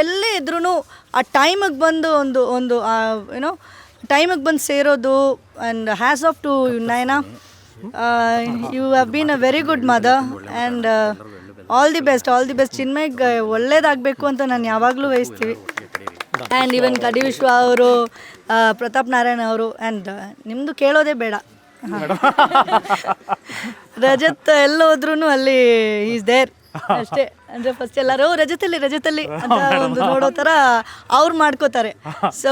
ಎಲ್ಲೇ ಇದ್ರೂ ಆ ಟೈಮಿಗೆ ಬಂದು ಒಂದು ಏನೋ ಟೈಮಿಗೆ ಬಂದು ಸೇರೋದು. And hats off to Nayana, you have been a very good mother and all the best ಚಿನ್ಮಯ್ಗೆ ಒಳ್ಳೇದಾಗಬೇಕು ಅಂತ ನಾನು ಯಾವಾಗಲೂ ಬಯಸ್ತೀವಿ. ಆ್ಯಂಡ್ ಇವನ್ ಕಡಿ ವಿಶ್ವ ಅವರು, ಪ್ರತಾಪ್ ನಾರಾಯಣ ಅವರು, ಆ್ಯಂಡ್ ನಿಮ್ಮದು ಕೇಳೋದೇ ಬೇಡ, ರಜತ್ ಎಲ್ಲೋದ್ರೂ ಅಲ್ಲಿ ಈಸ್ ದೇರ್ ಅಷ್ಟೇ. ಅಂದರೆ ಫಸ್ಟ್ ಎಲ್ಲರೂ ರಜತಲ್ಲಿ ಅಂತ ಒಂದು ನೋಡೋ ಥರ ಅವ್ರು ಮಾಡ್ಕೋತಾರೆ. ಸೊ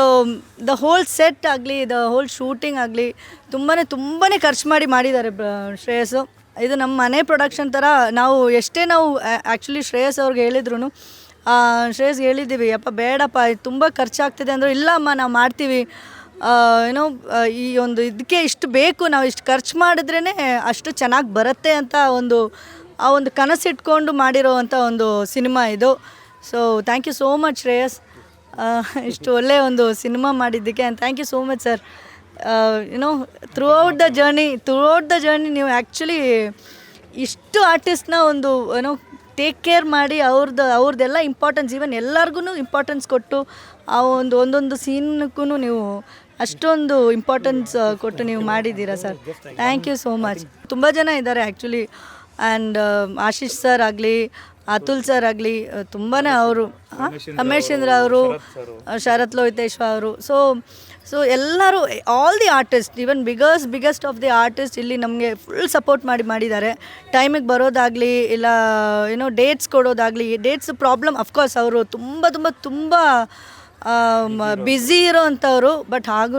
ದ ಹೋಲ್ ಸೆಟ್ ಆಗಲಿ, ದ ಹೋಲ್ ಶೂಟಿಂಗ್ ಆಗಲಿ ತುಂಬಾ ಖರ್ಚು ಮಾಡಿದ್ದಾರೆ ಶ್ರೇಯಸ್ಸು. ಇದು ನಮ್ಮ ಮನೆ ಪ್ರೊಡಕ್ಷನ್ ಥರ. ನಾವು ಆ್ಯಕ್ಚುಲಿ ಶ್ರೇಯಸ್ ಅವ್ರಿಗೆ ಹೇಳಿದ್ರು, ಶ್ರೇಯಸ್ಗೆ ಹೇಳಿದ್ದೀವಿ, ಅಪ್ಪ ಬೇಡಪ್ಪ ತುಂಬ ಖರ್ಚಾಗ್ತಿದೆ ಅಂದರು. ಇಲ್ಲಮ್ಮ ನಾವು ಮಾಡ್ತೀವಿ, ಏನೋ ಈ ಒಂದು ಇದಕ್ಕೆ ಇಷ್ಟು ಬೇಕು, ನಾವು ಇಷ್ಟು ಖರ್ಚು ಮಾಡಿದ್ರೇ ಅಷ್ಟು ಚೆನ್ನಾಗಿ ಬರುತ್ತೆ ಅಂತ ಆ ಒಂದು ಕನಸಿಟ್ಕೊಂಡು ಮಾಡಿರೋವಂಥ ಒಂದು ಸಿನಿಮಾ ಇದು. So thank you so much Shreyas, ಇಷ್ಟು ಒಳ್ಳೆಯ ಒಂದು ಸಿನಿಮಾ ಮಾಡಿದ್ದಕ್ಕೆ. And thank you so much sir. You know throughout the journey ನೀವು ಆ್ಯಕ್ಚುಲಿ ಇಷ್ಟು ಆರ್ಟಿಸ್ಟ್ನ ಒಂದು ಏನೋ ಟೇಕ್ ಕೇರ್ ಮಾಡಿ ಅವ್ರದ್ದೆಲ್ಲ ಇಂಪಾರ್ಟೆನ್ಸ್, ಈವನ್ ಎಲ್ಲರಿಗೂ ಇಂಪಾರ್ಟೆನ್ಸ್ ಕೊಟ್ಟು ಆ ಒಂದೊಂದು ಸೀನ್ಗೂ ನೀವು ಅಷ್ಟೊಂದು ಇಂಪಾರ್ಟೆನ್ಸ್ ಕೊಟ್ಟು ನೀವು ಮಾಡಿದ್ದೀರಾ sir. Thank you so much. ತುಂಬ ಜನ ಇದ್ದಾರೆ ಆ್ಯಕ್ಚುಲಿ. ಆ್ಯಂಡ್ ಆಶೀಶ್ ಸರ್ ಆಗಲಿ, ಅತುಲ್ ಸರ್ ಆಗಲಿ, ತುಂಬಾ ಅವರು, ರಮೇಶ್ ಚಂದ್ರ ಅವರು, ಶರತ್ ಲೋಹಿತೇಶ್ವ ಅವರು. ಸೊ ಸೊ ಎಲ್ಲರೂ all the artist even biggest of the artist ಇಲ್ಲಿ ನಮಗೆ ಫುಲ್ ಸಪೋರ್ಟ್ ಮಾಡಿದ್ದಾರೆ. ಟೈಮಿಗೆ ಬರೋದಾಗಲಿ ಇಲ್ಲ ಏನೋ ಡೇಟ್ಸ್ ಕೊಡೋದಾಗಲಿ, ಡೇಟ್ಸ್ ಪ್ರಾಬ್ಲಮ್ ಅಫ್ಕೋರ್ಸ್ ಅವರು ತುಂಬ ಬ್ಯುಸಿ ಇರೋ ಅಂಥವ್ರು. ಬಟ್ ಹಾಗೂ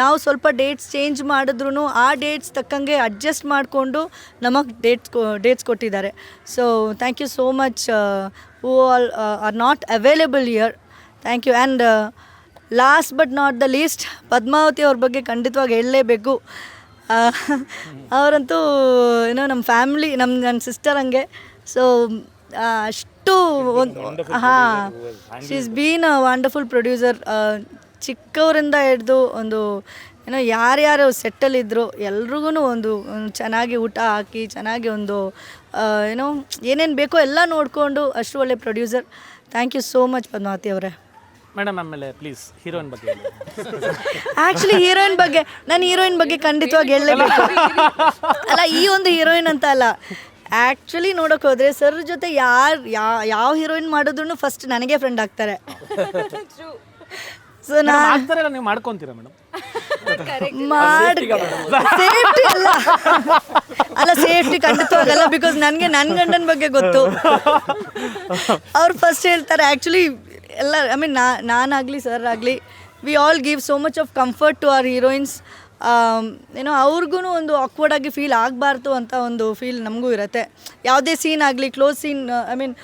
ನಾವು ಸ್ವಲ್ಪ ಡೇಟ್ಸ್ ಚೇಂಜ್ ಮಾಡಿದ್ರೂ ಆ ಡೇಟ್ಸ್ ತಕ್ಕಂಗೆ ಅಡ್ಜಸ್ಟ್ ಮಾಡಿಕೊಂಡು ನಮಗೆ ಡೇಟ್ಸ್ ಕೊಟ್ಟಿದ್ದಾರೆ. So thank you so much who all are not available here. Thank you. And last but not the least, Padmavathi ಅವ್ರ ಬಗ್ಗೆ ಖಂಡಿತವಾಗಿ ಹೇಳಲೇಬೇಕು. ಅವರಂತೂ ಏನೋ ನಮ್ಮ ಫ್ಯಾಮ್ಲಿ, ನನ್ನ ಸಿಸ್ಟರ್ ಹಂಗೆ. ಸೊ ಅಷ್ಟು she is been a wonderful producer. ಚಿಕ್ಕವರಿಂದ ಹಿಡ್ದು ಒಂದು ಏನೋ ಯಾರ್ಯಾರು ಸೆಟ್ಟಲ್ಲಿದ್ದರು ಎಲ್ರಿಗೂ ಒಂದು ಚೆನ್ನಾಗಿ ಊಟ ಹಾಕಿ, ಚೆನ್ನಾಗಿ ಒಂದು ಏನೋ ಏನೇನು ಬೇಕೋ ಎಲ್ಲ ನೋಡಿಕೊಂಡು ಅಷ್ಟು ಒಳ್ಳೆ producer. Thank you so much Padmavathi ಅವರೇ. ಮೇಡಮ್ ಆಮೇಲೆ ಪ್ಲೀಸ್ ಹೀರೋಯಿನ್ ಬಗ್ಗೆ ಹೇಳಿ. ಆ್ಯಕ್ಚುಲಿ ಹೀರೋಯಿನ್ ಬಗ್ಗೆ ಖಂಡಿತವಾಗಿ ಹೇಳಲೇಬೇಕು. ಅಲ್ಲ, ಈ ಒಂದು ಹೀರೋಯಿನ್ ಅಂತ ಅಲ್ಲ, ಆ್ಯಕ್ಚುಲಿ ನೋಡೋಕೆ ಹೋದರೆ ಸರ್ ಜೊತೆ ಯಾವ ಹೀರೋಯಿನ್ ಮಾಡಿದ್ರು ಫಸ್ಟ್ ನನಗೆ ಫ್ರೆಂಡ್ ಆಗ್ತಾರೆ. ಸೊ ಆಗ್ತಾರಲ್ಲ, ನೀವು ಮಾಡ್ಕೊತೀರಾ ಮೇಡಮ್? ಸೇಫ್ಟಿ ಅಲ್ಲ ಸೇಫ್ಟಿ ಖಂಡಿತವಾಗಲ್ಲ. ಬಿಕಾಸ್ ನನಗೆ ನನ್ನ ಗಂಡನ ಬಗ್ಗೆ ಗೊತ್ತು. ಅವ್ರು ಫಸ್ಟ್ ಹೇಳ್ತಾರೆ. ಆ್ಯಕ್ಚುಲಿ ಎಲ್ಲ ಐ ಮೀನ್ ನಾನಾಗಲಿ ಸರ್ ಆಗಲಿ, we all give so much of comfort to our heroines. ಏನೋ ಅವ್ರಿಗೂ ಒಂದು ಆಕ್ವರ್ಡ್ ಆಗಿ ಫೀಲ್ ಆಗಬಾರ್ದು ಅಂತ ಒಂದು ಫೀಲ್ ನಮಗೂ ಇರುತ್ತೆ. ಯಾವುದೇ ಸೀನ್ ಆಗಲಿ, ಕ್ಲೋಸ್ ಸೀನ್, ಐ ಮೀನ್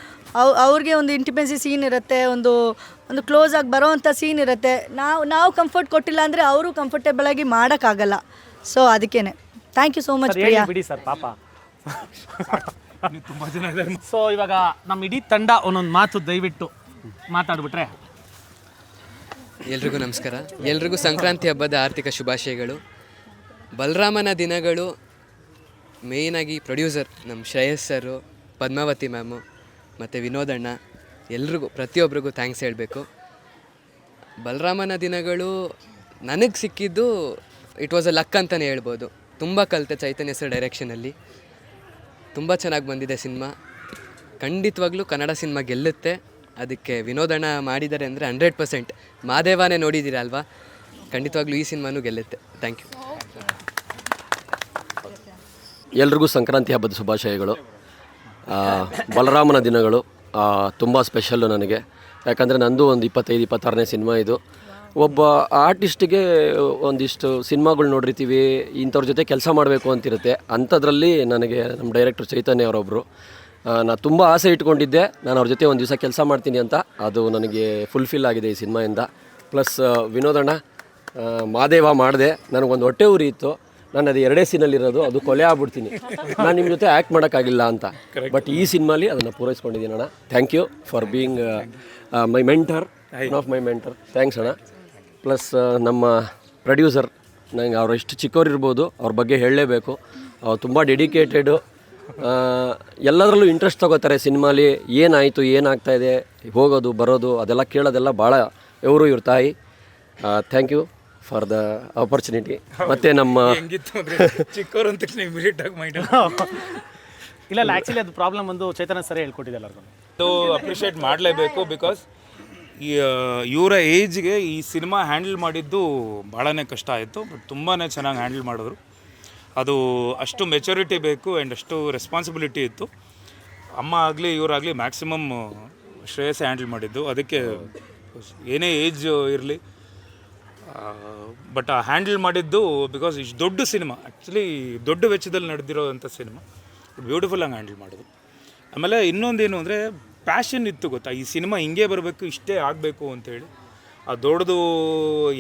ಅವ್ರಿಗೆ ಒಂದು ಇಂಟಿಮೆಸಿ ಸೀನ್ ಇರುತ್ತೆ, ಒಂದು ಕ್ಲೋಸ್ ಆಗಿ ಬರೋ ಅಂಥ ಸೀನ್ ಇರುತ್ತೆ. ನಾವು ಕಂಫರ್ಟ್ ಕೊಟ್ಟಿಲ್ಲ ಅಂದರೆ ಅವರು ಕಂಫರ್ಟೇಬಲ್ ಆಗಿ ಮಾಡೋಕ್ಕಾಗಲ್ಲ. ಸೊ ಅದಕ್ಕೇ thank you so much Priya. ಬಿಡಿ ಸರ್ ಪಾಪ. ಸೊ ಇವಾಗ ನಮ್ಮ ಇಡೀ ತಂಡ ಒಂದೊಂದು ಮಾತು ದಯವಿಟ್ಟು ಮಾತಾಡ್ಬಿಟ್ರೆ. ಎಲ್ರಿಗೂ ನಮಸ್ಕಾರ. ಎಲ್ರಿಗೂ ಸಂಕ್ರಾಂತಿ ಹಬ್ಬದ ಆರ್ಥಿಕ ಶುಭಾಶಯಗಳು. ಬಲರಾಮನ ದಿನಗಳು ಮೇಯ್ನಾಗಿ ಪ್ರೊಡ್ಯೂಸರ್ ನಮ್ಮ ಶ್ರೇಯಸ್ ಸರು, ಪದ್ಮಾವತಿ ಮ್ಯಾಮು ಮತ್ತು ವಿನೋದಣ್ಣ, ಎಲ್ರಿಗೂ ಪ್ರತಿಯೊಬ್ಬರಿಗೂ ಥ್ಯಾಂಕ್ಸ್ ಹೇಳಬೇಕು. ಬಲರಾಮನ ದಿನಗಳು ನನಗೆ ಸಿಕ್ಕಿದ್ದು ಇಟ್ ವಾಸ್ ಅ ಲಕ್ ಅಂತಲೇ ಹೇಳ್ಬೋದು. ತುಂಬ ಕಲಿತೆ ಚೈತನ್ಯ ಸರ್ ಡೈರೆಕ್ಷನಲ್ಲಿ. ತುಂಬ ಚೆನ್ನಾಗಿ ಬಂದಿದೆ ಸಿನಿಮಾ. ಖಂಡಿತವಾಗ್ಲೂ ಕನ್ನಡ ಸಿನಿಮಾ ಗೆಲ್ಲುತ್ತೆ. ಅದಕ್ಕೆ ವಿನೋದಣ್ಣ ಮಾಡಿದ್ದಾರೆ ಅಂದರೆ 100%. ಮಾದೇವಾನೇ ನೋಡಿದ್ದೀರಾ ಅಲ್ವಾ, ಖಂಡಿತವಾಗ್ಲೂ ಈ ಸಿನಿಮಾನೂ ಗೆಲ್ಲುತ್ತೆ. Thank you. ಎಲ್ರಿಗೂ ಸಂಕ್ರಾಂತಿ ಹಬ್ಬದ ಶುಭಾಶಯಗಳು. ಬಲರಾಮನ ದಿನಗಳು ತುಂಬ ಸ್ಪೆಷಲ್ಲು ನನಗೆ. ಯಾಕಂದರೆ ನಂದು ಒಂದು 25-26ನೇ ಸಿನಿಮಾ ಇದು. ಒಬ್ಬ ಆರ್ಟಿಸ್ಟಿಗೆ ಒಂದಿಷ್ಟು ಸಿನಿಮಾಗಳು ನೋಡಿರ್ತೀವಿ, ಇಂಥವ್ರ ಜೊತೆ ಕೆಲಸ ಮಾಡಬೇಕು ಅಂತಿರುತ್ತೆ. ಅಂಥದ್ರಲ್ಲಿ ನನಗೆ ನಮ್ಮ ಡೈರೆಕ್ಟರ್ ಚೈತನ್ಯ ಅವರೊಬ್ಬರು. ನಾನು ತುಂಬ ಆಸೆ ಇಟ್ಕೊಂಡಿದ್ದೆ, ನಾನು ಅವ್ರ ಜೊತೆ ಒಂದು ದಿವಸ ಕೆಲಸ ಮಾಡ್ತೀನಿ ಅಂತ. ಅದು ನನಗೆ ಫುಲ್ಫಿಲ್ ಆಗಿದೆ ಈ ಸಿನಿಮಾಯಿಂದ. ಪ್ಲಸ್ ವಿನೋದಣ್ಣ ಮಾದೇವ ಮಾಡಿದೆ, ನನಗೊಂದು ಹೊಟ್ಟೆ ಉರಿ ಇತ್ತು. ನಾನು ಅದು 2 ಸೀನಲ್ಲಿರೋದು, ಅದು ಕೊಲೆ ಆಗ್ಬಿಡ್ತೀನಿ, ನಾನು ನಿಮ್ಮ ಜೊತೆ ಆ್ಯಕ್ಟ್ ಮಾಡೋಕ್ಕಾಗಿಲ್ಲ ಅಂತ. ಬಟ್ ಈ ಸಿನಿಮಾಲಿ ಅದನ್ನು ಪೂರೈಸ್ಕೊಂಡಿದ್ದೀನಿ ಅಣ್ಣ. Thank you for being my mentor, one of my mentor. Thanks ಅಣ್ಣ. ಪ್ಲಸ್ ನಮ್ಮ ಪ್ರೊಡ್ಯೂಸರ್, ನನಗೆ ಅವ್ರು ಎಷ್ಟು ಚಿಕ್ಕವರಿರ್ಬೋದು, ಅವ್ರ ಬಗ್ಗೆ ಹೇಳಲೇಬೇಕು. ಅವ್ರು ತುಂಬ ಡೆಡಿಕೇಟೆಡು. ಎಲ್ಲದರಲ್ಲೂ ಇಂಟ್ರೆಸ್ಟ್ ತೊಗೋತಾರೆ. ಸಿನಿಮಾಲಿ ಏನಾಯಿತು, ಏನಾಗ್ತಾಯಿದೆ, ಹೋಗೋದು ಬರೋದು ಅದೆಲ್ಲ ಕೇಳೋದೆಲ್ಲ ಭಾಳ ಇವರು ಇವ್ರ ತಾಯಿ. Thank you for the opportunity. ಮತ್ತು ನಮ್ಮ ಚಿಕ್ಕವರು ಅಂತ ಇಮಿಡಿಯೇಟಾಗಿ ಮೈಂಡ್ ಇಲ್ಲ ಆ್ಯಕ್ಚುಲಿ ಅದು ಪ್ರಾಬ್ಲಮ್ ಒಂದು ಚೈತನ್ಯ ಸರಿ ಹೇಳ್ಕೊಟ್ಟಿದೆ ಎಲ್ಲರಿಗೂ. ಅದು ಅಪ್ರಿಷಿಯೇಟ್ ಮಾಡಲೇಬೇಕು. ಬಿಕಾಸ್ ಇವರ ಏಜ್ಗೆ ಈ ಸಿನಿಮಾ ಹ್ಯಾಂಡಲ್ ಮಾಡಿದ್ದು ಭಾಳನೇ ಕಷ್ಟ ಆಯಿತು. ಬಟ್ ತುಂಬಾ ಚೆನ್ನಾಗಿ ಹ್ಯಾಂಡಲ್ ಮಾಡಿದ್ರು. ಅದು ಅಷ್ಟು ಮೆಚುರಿಟಿ ಬೇಕು ಆ್ಯಂಡ್ ಅಷ್ಟು ರೆಸ್ಪಾನ್ಸಿಬಿಲಿಟಿ ಇತ್ತು. ಅಮ್ಮ ಆಗಲಿ ಇವರಾಗಲಿ ಮ್ಯಾಕ್ಸಿಮಮ್ ಶ್ರೇಯಸ್ಸೇ ಹ್ಯಾಂಡಲ್ ಮಾಡಿದ್ದು. ಅದಕ್ಕೆ ಏನೇ ಏಜ್ ಇರಲಿ, ಬಟ್ ಆ ಹ್ಯಾಂಡಲ್ ಮಾಡಿದ್ದು ಬಿಕಾಸ್ ಇಷ್ಟು ದೊಡ್ಡ ಸಿನಿಮಾ, ಆ್ಯಕ್ಚುಲಿ ದೊಡ್ಡ ವೆಚ್ಚದಲ್ಲಿ ನಡೆದಿರೋವಂಥ ಸಿನಿಮಾ ಬ್ಯೂಟಿಫುಲ್ಲಾಗಿ ಹ್ಯಾಂಡಲ್ ಮಾಡೋದು. ಆಮೇಲೆ ಇನ್ನೊಂದೇನು ಅಂದರೆ ಪ್ಯಾಷನ್ ಇತ್ತು ಗೊತ್ತಾ, ಈ ಸಿನಿಮಾ ಹಿಂಗೆ ಬರಬೇಕು, ಇಷ್ಟೇ ಆಗಬೇಕು ಅಂತೇಳಿ. ಆ ದೊಡ್ಡದು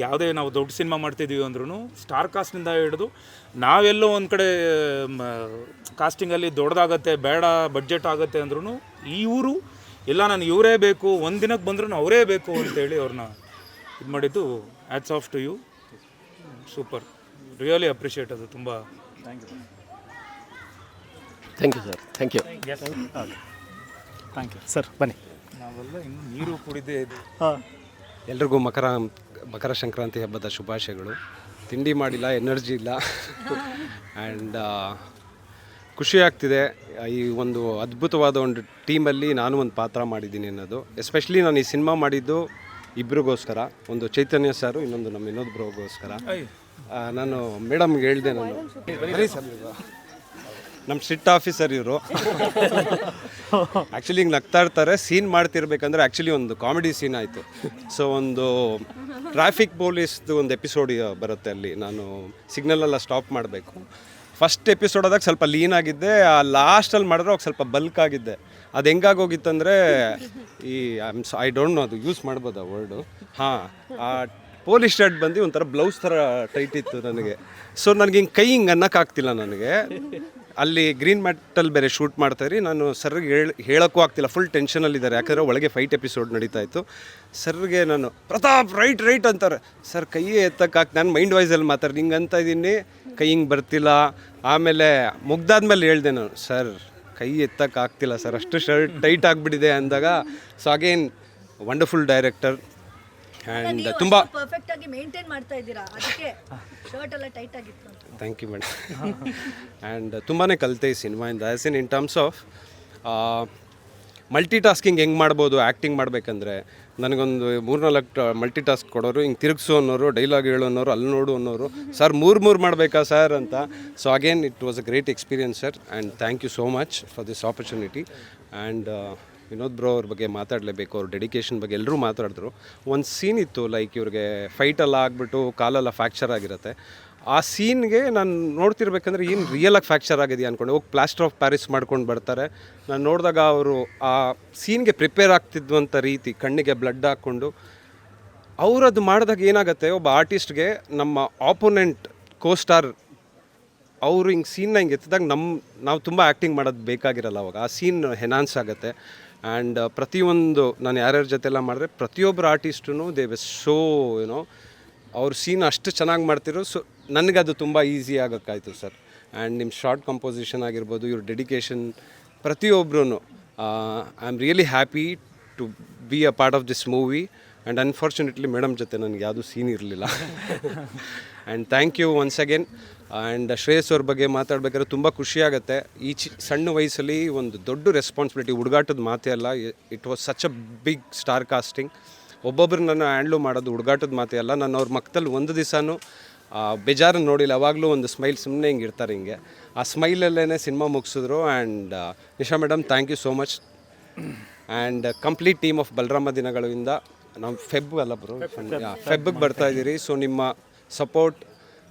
ಯಾವುದೇ ನಾವು ದೊಡ್ಡ ಸಿನಿಮಾ ಮಾಡ್ತಿದ್ದೀವಿ ಅಂದ್ರೂ ಸ್ಟಾರ್ ಕಾಸ್ಟಿಂದ ಹಿಡಿದು ನಾವೆಲ್ಲೋ ಒಂದು ಕಡೆ ಕಾಸ್ಟಿಂಗಲ್ಲಿ ದೊಡ್ಡದಾಗತ್ತೆ, ಬೇಡ ಬಡ್ಜೆಟ್ ಆಗುತ್ತೆ ಅಂದ್ರೂ ಇವರು ಇಲ್ಲ ನಾನು ಇವರೇ ಬೇಕು, ಒಂದು ದಿನಕ್ಕೆ ಬಂದ್ರೂ ಅವರೇ ಬೇಕು ಅಂತೇಳಿ ಅವ್ರನ್ನ ಇದು ಮಾಡಿದ್ದು. Hats off to you. Super, really appreciate. ಅದು ತುಂಬ thank you sir. Thank you. Thank you sir. ಬನ್ನಿ. ನಾವೆಲ್ಲ ಇನ್ನು ನೀರು ಕುಡಿದೇ ಇದೆ. ಎಲ್ರಿಗೂ ಮಕರ ಸಂಕ್ರಾಂತಿ ಹಬ್ಬದ ಶುಭಾಶಯಗಳು. ತಿಂಡಿ ಮಾಡಿಲ್ಲ, ಎನರ್ಜಿ ಇಲ್ಲ ಆ್ಯಂಡ್ ಖುಷಿ ಆಗ್ತಿದೆ. ಈ ಒಂದು ಅದ್ಭುತವಾದ ಒಂದು ಟೀಮಲ್ಲಿ ನಾನು ಒಂದು ಪಾತ್ರ ಮಾಡಿದ್ದೀನಿ ಅನ್ನೋದು. ಎಸ್ಪೆಷಲಿ ನಾನು ಈ ಸಿನಿಮಾ ಮಾಡಿದ್ದು ಇಬ್ರಿಗೋಸ್ಕರ, ಒಂದು ಚೈತನ್ಯ ಸಾರು, ಇನ್ನೊಂದು ನಮ್ಮ ವಿನೋದ್ ಬ್ರೋಗೋಸ್ಕರ. ನಾನು ಮೇಡಮ್ಗೆ ಹೇಳಿದೆ, ನಾನು ಬರೀ ಸರ್ ನಮ್ಮ ಸ್ಟ್ರಿಕ್ಟ್ ಆಫೀಸರ್ ಇವರು. ಆ್ಯಕ್ಚುಲಿ ಹಿಂಗೆ ನಗ್ತಾ ಇರ್ತಾರೆ. ಸೀನ್ ಮಾಡ್ತಿರ್ಬೇಕಂದ್ರೆ ಆ್ಯಕ್ಚುಲಿ ಒಂದು ಕಾಮಿಡಿ ಸೀನ್ ಆಯಿತು. ಸೊ ಒಂದು ಟ್ರಾಫಿಕ್ ಪೊಲೀಸ್ದು ಒಂದು ಎಪಿಸೋಡ್ ಬರುತ್ತೆ, ಅಲ್ಲಿ ನಾನು ಸಿಗ್ನಲೆಲ್ಲ ಸ್ಟಾಪ್ ಮಾಡಬೇಕು. ಫಸ್ಟ್ ಎಪಿಸೋಡ್ ಆದಾಗ ಸ್ವಲ್ಪ ಲೀನ್ ಆಗಿದ್ದೆ, ಆ ಲಾಸ್ಟಲ್ಲಿ ಮಾಡಿದ್ರೆ ಅವಾಗ ಸ್ವಲ್ಪ ಬಲ್ಕ್ ಆಗಿದ್ದೆ. ಅದು ಹೆಂಗಾಗೋಗಿತ್ತಂದರೆ ಈ ಐ ಡೋಂಟ್ ನೋ ಅದು ಯೂಸ್ ಮಾಡ್ಬೋದಾ ವರ್ಡು, ಹಾಂ, ಆ ಪೊಲೀಸ್ ಶರ್ಟ್ ಬಂದು ಒಂಥರ ಬ್ಲೌಸ್ ಥರ ಟೈಟ್ ಇತ್ತು ನನಗೆ. ಸೊ ನನಗೆ ಹಿಂಗೆ ಕೈ ಹಿಂಗೆ ಅನ್ನೋಕ್ಕಾಗ್ತಿಲ್ಲ ನನಗೆ. ಅಲ್ಲಿ ಗ್ರೀನ್ ಮ್ಯಾಟಲ್ಲಿ ಬೇರೆ ಶೂಟ್ ಮಾಡ್ತಾಯಿರಿ, ನಾನು ಸರ್ಗೆ ಹೇಳೋಕ್ಕೂ ಆಗ್ತಿಲ್ಲ, ಫುಲ್ ಟೆನ್ಷನಲ್ಲಿದ್ದಾರೆ. ಯಾಕಂದರೆ ಒಳಗೆ ಫೈಟ್ ಎಪಿಸೋಡ್ ನಡೀತಾ ಇತ್ತು. ಸರ್ಗೆ ನಾನು ಪ್ರತಾಪ್ ರೈಟ್ ಅಂತಾರೆ. ಸರ್ ಕೈಯೇ ಎತ್ತಕ್ಕಾಗ್ತಿ, ನಾನು ಮೈಂಡ್ ವಾಯ್ಸಲ್ಲಿ ಮಾತಾಡಿ ಹಿಂಗೆ ಅಂತ ಇದ್ದೀನಿ, ಕೈ ಹಿಂಗೆ ಬರ್ತಿಲ್ಲ. ಆಮೇಲೆ ಮುಗ್ದಾದ್ಮೇಲೆ ಹೇಳ್ದೆ ನಾನು, ಸರ್ ಕೈ ಎತ್ತಕ್ಕಾಗ್ತಿಲ್ಲ ಸರ್, ಅಷ್ಟು ಶರ್ಟ್ ಟೈಟ್ ಆಗಿಬಿಟ್ಟಿದೆ ಅಂದಾಗ. So again wonderful director and ತುಂಬ ಪರ್ಫೆಕ್ಟ್ ಆಗಿ ಮೇಂಟೈನ್ ಮಾಡ್ತಾ ಇದ್ದೀರಾ, ಅದಕ್ಕೆ ಶರ್ಟ್ ಎಲ್ಲ ಟೈಟ್ ಆಗಿತ್ತು. Thank you madam. ಆ್ಯಂಡ್ ತುಂಬಾ ಕಲಿತೆ ಈ ಸಿನಿಮಾಯಿಂದ, as in terms of multitasking ಹೆಂಗೆ ಮಾಡ್ಬೋದು ಆ್ಯಕ್ಟಿಂಗ್ ಮಾಡಬೇಕಂದ್ರೆ. ನನಗೊಂದು 3-4 ಮಲ್ಟಿ ಟಾಸ್ಕ್ ಕೊಡೋರು, ಹಿಂಗೆ ತಿರುಗಿಸು ಅನ್ನೋರು, ಡೈಲಾಗ್ ಹೇಳು ಅನ್ನೋರು, ಅಲ್ಲಿ ನೋಡು ಅನ್ನೋರು. ಸರ್ 3 ಮಾಡಬೇಕಾ ಸರ್ ಅಂತ. So again it was a great experience sir, and thank you so much for this opportunity. And Vinod bro ಅವ್ರ ಬಗ್ಗೆ ಮಾತಾಡಲೇಬೇಕು, ಅವ್ರ ಡೆಡಿಕೇಶನ್ ಬಗ್ಗೆ ಎಲ್ಲರೂ ಮಾತಾಡಿದ್ರು. ಒಂದು ಸೀನ್ ಇತ್ತು, ಲೈಕ್ ಇವ್ರಿಗೆ ಫೈಟೆಲ್ಲ ಆಗಿಬಿಟ್ಟು ಕಾಲೆಲ್ಲ ಫ್ರ್ಯಾಕ್ಚರ್ ಆಗಿರುತ್ತೆ. ಆ ಸೀನ್ಗೆ ನಾನು ನೋಡ್ತಿರ್ಬೇಕಂದ್ರೆ ಏನು ರಿಯಲಾಗಿ ಫ್ರ್ಯಾಕ್ಚರ್ ಆಗಿದೆಯಾ ಅಂದ್ಕೊಂಡು ಹೋಗಿ ಪ್ಲಾಸ್ಟರ್ ಆಫ್ ಪ್ಯಾರಿಸ್ ಮಾಡ್ಕೊಂಡು ಬರ್ತಾರೆ. ನಾನು ನೋಡಿದಾಗ ಅವರು ಆ ಸೀನ್ಗೆ ಪ್ರಿಪೇರ್ ಆಗ್ತಿದ್ವಂಥ ರೀತಿ, ಕಣ್ಣಿಗೆ ಬ್ಲಡ್ ಹಾಕ್ಕೊಂಡು ಅವರದು ಮಾಡಿದಾಗ ಏನಾಗುತ್ತೆ, ಒಬ್ಬ ಆರ್ಟಿಸ್ಟ್ಗೆ ನಮ್ಮ ಆಪೋನೆಂಟ್ ಕೋಸ್ಟಾರ್ ಅವರು ಹಿಂಗೆ ಸೀನ್ನ ಹಿಂಗೆ ಎತ್ತಿದಾಗ ನಾವು ತುಂಬ ಆ್ಯಕ್ಟಿಂಗ್ ಮಾಡೋದು ಬೇಕಾಗಿರಲ್ಲ ಅವಾಗ, ಆ ಸೀನ್ ಎನ್ಹಾನ್ಸ್ ಆಗುತ್ತೆ. ಆ್ಯಂಡ್ ಪ್ರತಿಯೊಂದು ನಾನು ಯಾರ್ಯಾರ ಜೊತೆಲ್ಲ ಮಾಡಿದ್ರೆ ಪ್ರತಿಯೊಬ್ಬರು ಆರ್ಟಿಸ್ಟೂ ದೇ ವೆ ಸೋ ಏನೋ ಅವ್ರ ಸೀನ್ ಅಷ್ಟು ಚೆನ್ನಾಗಿ ಮಾಡ್ತಿರೋ. ಸೊ ನನಗದು ತುಂಬ ಈಸಿ ಆಗೋಕ್ಕಾಯ್ತು ಸರ್. ಆ್ಯಂಡ್ ನಿಮ್ಮ ಶಾರ್ಟ್ ಕಂಪೋಸಿಷನ್ ಆಗಿರ್ಬೋದು, ಇವ್ರ ಡೆಡಿಕೇಶನ್, ಪ್ರತಿಯೊಬ್ಬರೂ I am really happy to be a part of this movie. And unfortunately madam ಜೊತೆ ನನಗೆ ಯಾವುದೂ ಸೀನ್ ಇರಲಿಲ್ಲ. And thank you once again. And Shreyas ಅವ್ರ ಬಗ್ಗೆ ಮಾತಾಡ್ಬೇಕಾದ್ರೆ ತುಂಬ ಖುಷಿಯಾಗುತ್ತೆ. ಈ ಸಣ್ಣ ವಯಸ್ಸಲ್ಲಿ ಒಂದು ದೊಡ್ಡ ರೆಸ್ಪಾನ್ಸಿಬಿಲಿಟಿ, ಹುಡುಗಾಟದ ಮಾತೇ ಅಲ್ಲ. It was such a big star casting. ಒಬ್ಬೊಬ್ರು ನಾನು ಹ್ಯಾಂಡ್ಲು ಮಾಡೋದು ಹುಡುಗಾಟದ ಮಾತೇ ಅಲ್ಲ. ನಾನು ಅವ್ರ ಮಕ್ಕದಲ್ಲಿ ಒಂದು ದಿವಸನೂ ಬೇಜಾರನ್ನು ನೋಡಿಲ್ಲ. ಯಾವಾಗಲೂ ಒಂದು ಸ್ಮೈಲ್ ಸುಮ್ಮನೆ ಹಿಂಗೆ ಇರ್ತಾರೆ, ಹಿಂಗೆ ಆ ಸ್ಮೈಲಲ್ಲೇ ಸಿನಿಮಾ ಮುಗಿಸಿದ್ರು. And Nisha madam thank you so much. And complete team of Balarama ದಿನಗಳಿಂದ ನಾವು ಫೆಬ್ಗೆ ಬರ್ತಾಯಿದ್ದೀರಿ. ಸೊ ನಿಮ್ಮ ಸಪೋರ್ಟ್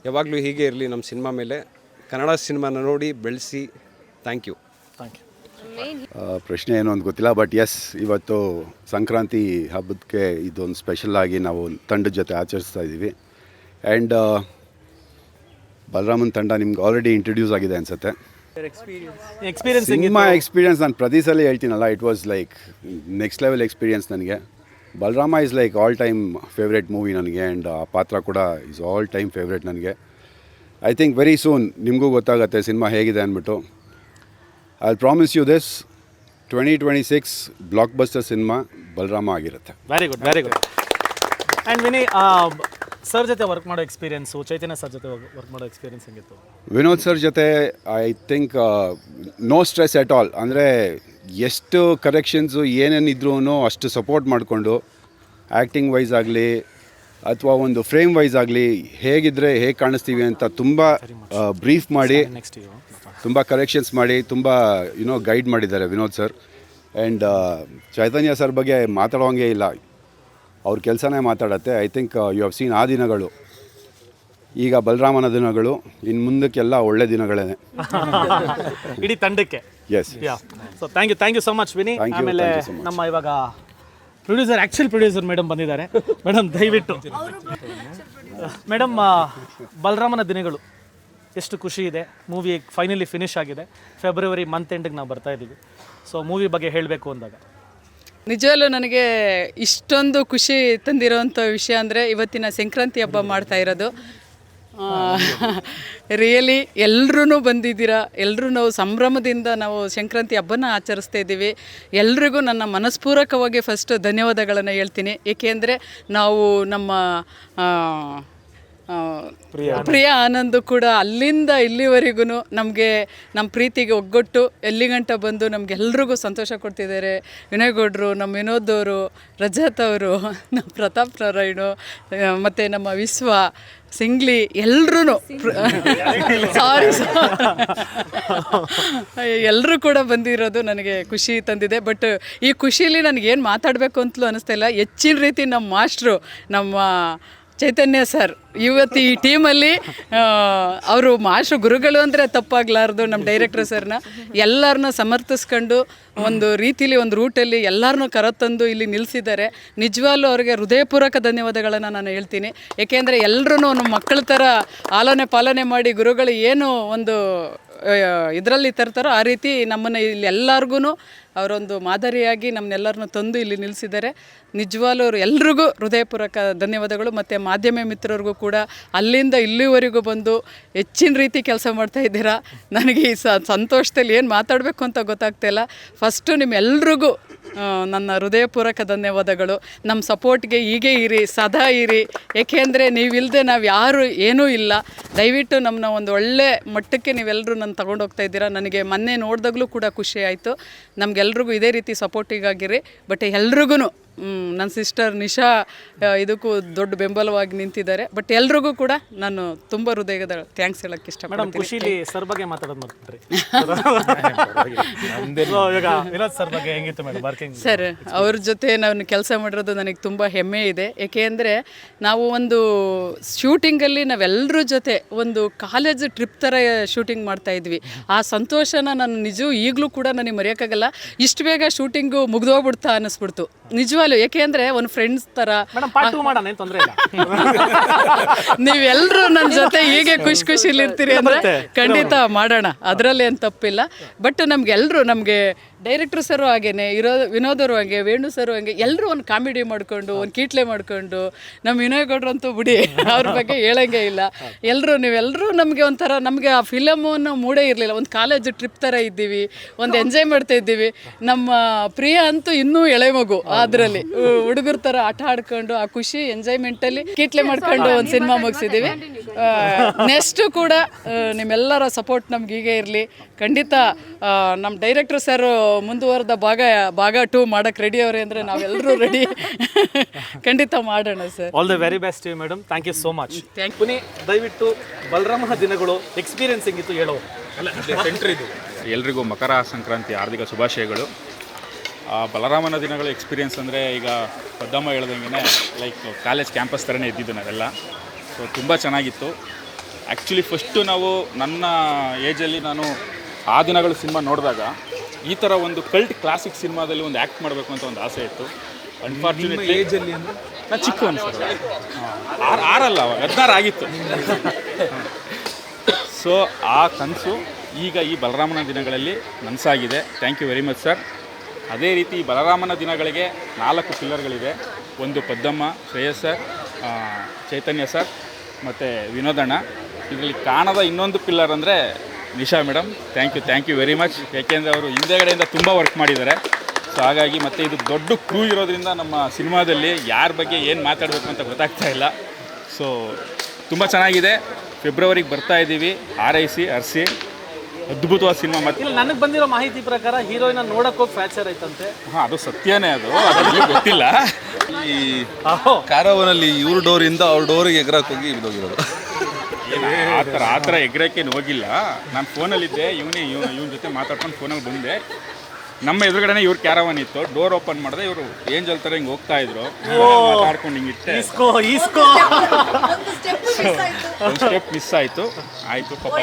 ಯಾವಾಗಲೂ ಹೀಗೆ ಇರಲಿ ನಮ್ಮ ಸಿನಿಮಾ ಮೇಲೆ. ಕನ್ನಡ ಸಿನಿಮಾನ ನೋಡಿ ಬೆಳೆಸಿ. Thank you. ಪ್ರಶ್ನೆ ಏನು ಅಂತ ಗೊತ್ತಿಲ್ಲ, ಬಟ್ ಎಸ್, ಇವತ್ತು ಸಂಕ್ರಾಂತಿ ಹಬ್ಬಕ್ಕೆ ಇದೊಂದು ಸ್ಪೆಷಲ್ ಆಗಿ ನಾವು ತಂಡದ ಜೊತೆ ಆಚರಿಸ್ತಾ ಇದ್ದೀವಿ. ಆ್ಯಂಡ್ ಬಲರಾಮನ್ ತಂಡ ನಿಮ್ಗೆ ಆಲ್ರೆಡಿ ಇಂಟ್ರಡ್ಯೂಸ್ ಆಗಿದೆ ಅನಿಸುತ್ತೆ. ಸಿನಿಮಾ ಎಕ್ಸ್ಪೀರಿಯನ್ಸ್ ನಾನು ಪ್ರತಿ ಸಲ ಹೇಳ್ತೀನಲ್ಲ, it was like next level experience ನನಗೆ. Balarama is like all time favourite movie ನನಗೆ. ಆ್ಯಂಡ್ ಆ ಪಾತ್ರ ಕೂಡ ಈಸ್ ಆಲ್ ಟೈಮ್ ಫೇವ್ರೇಟ್ ನನಗೆ. ಐ ಥಿಂಕ್ ವೆರಿ ಸೂನ್ ನಿಮಗೂ ಗೊತ್ತಾಗುತ್ತೆ ಸಿನಿಮಾ ಹೇಗಿದೆ ಅಂದ್ಬಿಟ್ಟು. I will promise you this, 2026 blockbuster cinema Balarama ಆಗಿರುತ್ತೆ. Very good, very good. And Vini, sir ಜೊತೆ ವರ್ಕ್ ಮಾಡೋ ಎಕ್ಸ್ಪೀರಿಯನ್ಸು, ಚೈತನ್ಯ ಸರ್ ಜೊತೆ ವರ್ಕ್ ಮಾಡೋ ಎಕ್ಸ್ಪೀರಿಯನ್ಸ್ ಹೆಂಗಿತ್ತು? ವಿನೋದ್ ಸರ್ ಜೊತೆ I think no stress at all. ಅಂದರೆ ಎಷ್ಟು ಕರೆಕ್ಷನ್ಸು ಏನೇನಿದ್ರೂ ಅಷ್ಟು ಸಪೋರ್ಟ್ ಮಾಡಿಕೊಂಡು, ಆ್ಯಕ್ಟಿಂಗ್ ವೈಸ್ ಆಗಲಿ ಅಥವಾ ಒಂದು ಫ್ರೇಮ್ ವೈಸ್ ಆಗಲಿ, ಹೇಗಿದ್ದರೆ ಹೇಗೆ ಕಾಣಿಸ್ತೀವಿ ಅಂತ ತುಂಬ ಬ್ರೀಫ್ ಮಾಡಿ, ತುಂಬ ಕರೆಕ್ಷನ್ಸ್ ಮಾಡಿ, ತುಂಬ ಗೈಡ್ ಮಾಡಿದ್ದಾರೆ Vinod sir. And Chaitanya sir ಬಗ್ಗೆ ಮಾತಾಡೋಂಗೆ ಇಲ್ಲ, ಅವ್ರ ಕೆಲಸನೇ ಮಾತಾಡತ್ತೆ. I think you have seen ಆ ದಿನಗಳು, ಈಗ ಬಲರಾಮನ ದಿನಗಳು, ಇನ್ನು ಮುಂದಕ್ಕೆಲ್ಲ ಒಳ್ಳೆ ದಿನಗಳೇ ಇಡೀ ತಂಡಕ್ಕೆ. Yes, so thank you so much Vini. ಆಮೇಲೆ ನಮ್ಮ ಇವಾಗ ಪ್ರೊಡ್ಯೂಸರ್, ಆ್ಯಕ್ಚುಲ್ ಪ್ರೊಡ್ಯೂಸರ್ ಮೇಡಮ್ ಬಂದಿದ್ದಾರೆ. ಮೇಡಮ್ ದಯವಿಟ್ಟು ಮೇಡಮ್, ಬಲರಾಮನ ದಿನಗಳು ಎಷ್ಟು ಖುಷಿ ಇದೆ. ಮೂವಿ ಫೈನಲಿ ಫಿನಿಶ್ ಆಗಿದೆ. ಫೆಬ್ರವರಿ ಮಂತ್ ಎಂಡಿಗೆ ನಾವು ಬರ್ತಾ ಇದ್ದೀವಿ. ಸೊ ಮೂವಿ ಬಗ್ಗೆ ಹೇಳಬೇಕು ಅಂದಾಗ ನಿಜವಲ್ಲೂ ನನಗೆ ಇಷ್ಟೊಂದು ಖುಷಿ ತಂದಿರೋವಂಥ ವಿಷಯ ಅಂದರೆ ಇವತ್ತಿನ ಸಂಕ್ರಾಂತಿ ಹಬ್ಬ ಮಾಡ್ತಾ ಇರೋದು. ರಿಯಲಿ ಎಲ್ಲರೂ ಬಂದಿದ್ದೀರಾ, ಎಲ್ಲರೂ ನಾವು ಸಂಭ್ರಮದಿಂದ ನಾವು ಸಂಕ್ರಾಂತಿ ಹಬ್ಬನ ಆಚರಿಸ್ತಾ ಇದ್ದೀವಿ. ಎಲ್ರಿಗೂ ನನ್ನ ಮನಸ್ಪೂರ್ವಕವಾಗಿ ಫಸ್ಟ್ ಧನ್ಯವಾದಗಳನ್ನು ಹೇಳ್ತೀನಿ. ಏಕೆಂದರೆ ನಾವು ನಮ್ಮ ಪ್ರಿಯಾ ಆನಂದ್ ಕೂಡ ಅಲ್ಲಿಂದ ಇಲ್ಲಿವರೆಗೂ ನಮಗೆ ನಮ್ಮ ಪ್ರೀತಿಗೆ ಒಗ್ಗಟ್ಟು ಎಲ್ಲಿಗಂಟ ಬಂದು ನಮಗೆಲ್ರಿಗೂ ಸಂತೋಷ ಕೊಡ್ತಿದ್ದಾರೆ. ವಿನಯ್ ಗೌಡ್ರು, ನಮ್ಮ ವಿನೋದ್ ಅವರು, ರಜತ್ ಅವರು, ನಮ್ಮ ಪ್ರತಾಪ್ ನಾರಾಯಣು, ಮತ್ತು ನಮ್ಮ ವಿಶ್ವ ಸಿಂಗ್ಲಿ ಎಲ್ಲರೂ ಸಾರಿ ಎಲ್ಲರೂ ಕೂಡ ಬಂದಿರೋದು ನನಗೆ ಖುಷಿ ತಂದಿದೆ. ಬಟ್ ಈ ಖುಷಿಲಿ ನನಗೇನು ಮಾತಾಡಬೇಕು ಅಂತಲೂ ಅನ್ನಿಸ್ತಾ ಇಲ್ಲ. ಹೆಚ್ಚಿನ ರೀತಿ ನಮ್ಮ ಮಾಸ್ಟ್ರು, ನಮ್ಮ ಚೈತನ್ಯ ಸರ್ ಇವತ್ತು ಈ ಟೀಮಲ್ಲಿ ಅವರು ಮಾಸ್ಟ್ರು ಗುರುಗಳು ಅಂದರೆ ತಪ್ಪಾಗಲಾರ್ದು. ನಮ್ಮ ಡೈರೆಕ್ಟರ್ ಸರ್ನ ಎಲ್ಲರನ್ನ ಸಮರ್ಥಿಸ್ಕೊಂಡು ಒಂದು ರೀತಿಲಿ ಒಂದು ರೂಟಲ್ಲಿ ಎಲ್ಲರನ್ನೂ ಕರೆತಂದು ಇಲ್ಲಿ ನಿಲ್ಲಿಸಿದ್ದಾರೆ. ನಿಜವಾಗ್ಲೂ ಅವ್ರಿಗೆ ಹೃದಯಪೂರ್ವಕ ಧನ್ಯವಾದಗಳನ್ನು ನಾನು ಹೇಳ್ತೀನಿ. ಏಕೆಂದರೆ ಎಲ್ಲರೂ ನಮ್ಮ ಮಕ್ಕಳ ಥರ ಆಲನೆ ಪಾಲನೆ ಮಾಡಿ ಗುರುಗಳು ಏನು ಒಂದು ಇದರಲ್ಲಿ ತರ್ತಾರೋ ಆ ರೀತಿ ನಮ್ಮನ್ನು ಇಲ್ಲಿ ಎಲ್ಲರಿಗೂ ಅವರೊಂದು ಮಾದರಿಯಾಗಿ ನಮ್ಮನ್ನೆಲ್ಲರನ್ನೂ ತಂದು ಇಲ್ಲಿ ನಿಲ್ಲಿಸಿದ್ದಾರೆ. ನಿಜವಾಗ್ಲೂ ಅವರು ಎಲ್ರಿಗೂ ಹೃದಯಪೂರ್ವಕ ಧನ್ಯವಾದಗಳು. ಮತ್ತು ಮಾಧ್ಯಮ ಮಿತ್ರರಿಗೂ ಕೂಡ ಅಲ್ಲಿಂದ ಇಲ್ಲಿವರೆಗೂ ಬಂದು ಹೆಚ್ಚಿನ ರೀತಿ ಕೆಲಸ ಮಾಡ್ತಾ ಇದ್ದೀರಾ. ನನಗೆ ಈ ಸಂತೋಷದಲ್ಲಿ ಏನು ಮಾತಾಡಬೇಕು ಅಂತ ಗೊತ್ತಾಗ್ತಾಯಿಲ್ಲ. ಫಸ್ಟು ನಿಮ್ಮೆಲ್ರಿಗೂ ನನ್ನ ಹೃದಯಪೂರ್ವಕ ಧನ್ಯವಾದಗಳು. ನಮ್ಮ ಸಪೋರ್ಟ್ಗೆ ಹೀಗೆ ಇರಿ, ಸದಾ ಇರಿ. ಏಕೆಂದರೆ ನೀವಿಲ್ಲದೆ ನಾವು ಯಾರು ಏನೂ ಇಲ್ಲ. ದಯವಿಟ್ಟು ನಮ್ಮನ್ನ ಒಂದು ಒಳ್ಳೆ ಮಟ್ಟಕ್ಕೆ ನೀವೆಲ್ಲರೂ ನನ್ನ ತಗೊಂಡೋಗ್ತಾ ಇದ್ದೀರಾ. ನನಗೆ ಮೊನ್ನೆ ನೋಡಿದಾಗಲೂ ಕೂಡ ಖುಷಿ ಆಯಿತು. ನಮಗೆಲ್ರಿಗೂ ಇದೇ ರೀತಿ ಸಪೋರ್ಟಿಗಾಗಿರಿ. ಬಟ್ ಎಲ್ರಿಗೂ ನನ್ನ ಸಿಸ್ಟರ್ ನಿಶಾ ಇದಕ್ಕೂ ದೊಡ್ಡ ಬೆಂಬಲವಾಗಿ ನಿಂತಿದ್ದಾರೆ. ಬಟ್ ಎಲ್ರಿಗೂ ಕೂಡ ನಾನು ತುಂಬ ಹೃದಯದ ಥ್ಯಾಂಕ್ಸ್ ಹೇಳೋಕ್ಕೆ ಇಷ್ಟಪಡ್ತೀನಿ. ಖುಷಿಲಿ ಸರ್ ಬಗ್ಗೆ ಮಾತಾಡೋದು ಮಾಡ್ಬಿಟ್ರಿ. ವಿನೋದ್ ಸರ್ ಬಗ್ಗೆ ಹೆಂಗಿತ್ತು ಮೇಡಮ್ ವರ್ಕಿಂಗ್? ಸರ್ ಅವ್ರ ಜೊತೆ ನಾನು ಕೆಲಸ ಮಾಡಿರೋದು ನನಗೆ ತುಂಬ ಹೆಮ್ಮೆ ಇದೆ. ಏಕೆಂದರೆ ನಾವು ಒಂದು ಶೂಟಿಂಗಲ್ಲಿ ನಾವೆಲ್ಲರ ಜೊತೆ ಒಂದು ಕಾಲೇಜ್ ಟ್ರಿಪ್ ಥರ ಶೂಟಿಂಗ್ ಮಾಡ್ತಾಯಿದ್ವಿ. ಆ ಸಂತೋಷನ ನಾನು ಈಗಲೂ ಕೂಡ ನನಗೆ ಮರೆಯೋಕ್ಕಾಗಲ್ಲ. ಇಷ್ಟು ಬೇಗ ಶೂಟಿಂಗು ಮುಗಿದೋಗ್ಬಿಡ್ತಾ ಅನ್ನಿಸ್ಬಿಡ್ತು ನಿಜವಾಗ್ಲೂ. ಏಕೆಂದರೆ ಒಂದು ಫ್ರೆಂಡ್ಸ್ ಥರ ನೀವೆಲ್ಲರೂ ನನ್ನ ಜೊತೆ ಹೀಗೆ ಖುಷಿಲಿ ಇರ್ತೀರಿ ಅಂದರೆ ಖಂಡಿತ ಮಾಡೋಣ, ಅದರಲ್ಲಿ ಏನು ತಪ್ಪಿಲ್ಲ. ಬಟ್ ನಮಗೆಲ್ಲರೂ ನಮಗೆ ಡೈರೆಕ್ಟ್ರ್ ಸರು ಹಾಗೇನೆ ವಿನೋದರು ಹಾಗೆ, ವೇಣು ಸರು ಹಾಗೆ ಎಲ್ಲರೂ ಒಂದು ಕಾಮಿಡಿ ಮಾಡಿಕೊಂಡು ಒಂದು ಕೀಟ್ಲೆ ಮಾಡಿಕೊಂಡು, ನಮ್ಮ ವಿನಯ್ ಗೌಡ್ರು ಅಂತೂ ಬಿಡಿ ಅವ್ರ ಬಗ್ಗೆ ಹೇಳೋಂಗೆ ಇಲ್ಲ. ನೀವೆಲ್ಲರೂ ನಮಗೆ ಒಂಥರ ನಮಗೆ ಆ ಫಿಲಮನ್ನು ಮೂಡೇ ಇರಲಿಲ್ಲ. ಒಂದು ಕಾಲೇಜ್ ಟ್ರಿಪ್ ಥರ ಇದ್ದೀವಿ, ಒಂದು ಎಂಜಾಯ್ ಮಾಡ್ತಾ ಇದ್ದೀವಿ. ನಮ್ಮ ಪ್ರಿಯ ಅಂತೂ ಇನ್ನೂ ಎಳೆ ಮಗು, ಅದರಲ್ಲಿ ಹುಡುಗರ ಥರ ಆಟ ಆಡ್ಕೊಂಡು ಆ ಖುಷಿ ಎಂಜಾಯ್ಮೆಂಟಲ್ಲಿ ಕೀಟ್ಲೆ ಮಾಡ್ಕೊಂಡು ಒಂದು ಸಿನಿಮಾ ಮುಗಿಸಿದ್ದೀವಿ. ನೆಕ್ಸ್ಟು ಕೂಡ ನಿಮ್ಮೆಲ್ಲರ ಸಪೋರ್ಟ್ ನಮ್ಗೆ ಹೀಗೆ ಇರಲಿ. ಖಂಡಿತ ನಮ್ಮ ಡೈರೆಕ್ಟರ್ ಸರ್ ಮುಂದುವರೆದ ಭಾಗ 2 ಮಾಡೋಕ್ಕೆ ರೆಡಿ ಅವರೇ ಅಂದರೆ ನಾವೆಲ್ಲರೂ ರೆಡಿ. ಖಂಡಿತ ಮಾಡೋಣ sir. All the very best you madam. Thank you so much. Puni ದಯವಿಟ್ಟು ಬಲರಾಮನ ದಿನಗಳು ಎಕ್ಸ್ಪೀರಿಯನ್ಸ್ ಹೆಂಗಿತ್ತು ಹೇಳೋ. ಸೆಂಟ್ರ್ ಇದು. ಎಲ್ರಿಗೂ ಮಕರ ಸಂಕ್ರಾಂತಿ ಹಾರ್ದಿಕ ಶುಭಾಶಯಗಳು. ಬಲರಾಮನ ದಿನಗಳ ಎಕ್ಸ್ಪೀರಿಯೆನ್ಸ್ ಅಂದರೆ ಈಗ ಪದ್ದಮ್ಮ ಹೇಳ್ದಂಗೆ ಲೈಕ್ ಕಾಲೇಜ್ ಕ್ಯಾಂಪಸ್ ಥರನೇ ಇದ್ದಿದ್ದು ನಾವೆಲ್ಲ. ಸೊ ತುಂಬ ಚೆನ್ನಾಗಿತ್ತು. ಆ್ಯಕ್ಚುಲಿ ಫಸ್ಟು ನಾವು ನನ್ನ ಏಜಲ್ಲಿ ನಾನು ಆ ದಿನಗಳು ಸಿನಿಮಾ ನೋಡಿದಾಗ ಈ ಥರ ಒಂದು ಕಲ್ಟ್ ಕ್ಲಾಸಿಕ್ ಸಿನಿಮಾದಲ್ಲಿ ಒಂದು ಆ್ಯಕ್ಟ್ ಮಾಡಬೇಕು ಅಂತ ಒಂದು ಆಸೆ ಇತ್ತು. ಅನ್ಫಾರ್ಚುನೇಟ್ಲಿ ಏಜಲ್ಲಿ ಅಂದರೆ ನಾನು ಚಿಕ್ಕವನು ಸರ್, 6 ಅವಾಗ 16 ಆಗಿತ್ತು. ಸೊ ಆ ಕನಸು ಈಗ ಈ ಬಲರಾಮನ ದಿನಗಳಲ್ಲಿ ನನಸಾಗಿದೆ. Thank you very much sir. ಅದೇ ರೀತಿ ಬಲರಾಮನ ದಿನಗಳಿಗೆ 4 ಪಿಲ್ಲರ್ಗಳಿವೆ. ಒಂದು ಪದ್ದಮ್ಮ, ಶ್ರೇಯಸ್ ಸರ್, ಚೈತನ್ಯ ಸರ್ ಮತ್ತು ವಿನೋದಣ್ಣ. ಇದರಲ್ಲಿ ಕಾಣದ ಇನ್ನೊಂದು ಪಿಲ್ಲರ್ ಅಂದರೆ Nisha madam. Thank you very much. ಯಾಕೆಂದರೆ ಅವರು ಹಿಂದೆಗಡೆಯಿಂದ ತುಂಬ ವರ್ಕ್ ಮಾಡಿದ್ದಾರೆ. ಸೊ ಹಾಗಾಗಿ ಮತ್ತು ಇದು ದೊಡ್ಡ ಕ್ರೂ ಇರೋದ್ರಿಂದ ನಮ್ಮ ಸಿನಿಮಾದಲ್ಲಿ ಯಾರ ಬಗ್ಗೆ ಏನು ಮಾತಾಡಬೇಕು ಅಂತ ಗೊತ್ತಾಗ್ತಾ ಇಲ್ಲ. ಸೊ ತುಂಬ ಚೆನ್ನಾಗಿದೆ. ಫೆಬ್ರವರಿಗೆ ಬರ್ತಾ ಇದ್ದೀವಿ. ಆರೈಸಿ ಹರಿಸಿ ಅದ್ಭುತವಾದ ಸಿನಿಮಾ. ಮತ್ತೆ ನನಗೆ ಬಂದಿರೋ ಮಾಹಿತಿ ಪ್ರಕಾರ ಹೀರೋಯಿನ ನೋಡಕ್ಕೆ ಹೋಗಿ ಫ್ರ್ಯಾಕ್ಚರ್ ಆಯ್ತಂತೆ. ಅದು ಸತ್ಯನೇ, ಅದು ಗೊತ್ತಿಲ್ಲ. ಈ ಕಾರವನಲ್ಲಿ ಇವ್ರ ಡೋರಿಂದ ಅವ್ರ ಡೋರಿಗೆ ಎಗರಕ್ಕೆ ಹೋಗಿ ಬಿದ್ದೋಗಿರೋದು. ಆ ಥರ ಎಗ್ರಕ್ಕೇನು ಹೋಗಿಲ್ಲ. ನಾನು ಫೋನಲ್ಲಿದ್ದೆ, ಇವನ ಜೊತೆ ಮಾತಾಡ್ಕೊಂಡು ಫೋನಲ್ಲಿ ಬಂದೆ. ನಮ್ಮ ಎದುರುಗಡೆನೇ ಇವ್ರ ಕ್ಯಾರವನ್ ಇತ್ತು. ಡೋರ್ ಓಪನ್ ಮಾಡಿದೆ, ಇವರು ಏಂಜಲ್ ಥರ ಹಿಂಗೆ ಹೋಗ್ತಾ ಇದ್ರು. ಮಾತಾಡ್ಕೊಂಡು ಹಿಂಗಿಟ್ಟೆ, ಒಂದು ಸ್ಟೆಪ್ ಮಿಸ್ ಆಯಿತು. ಪಾಪ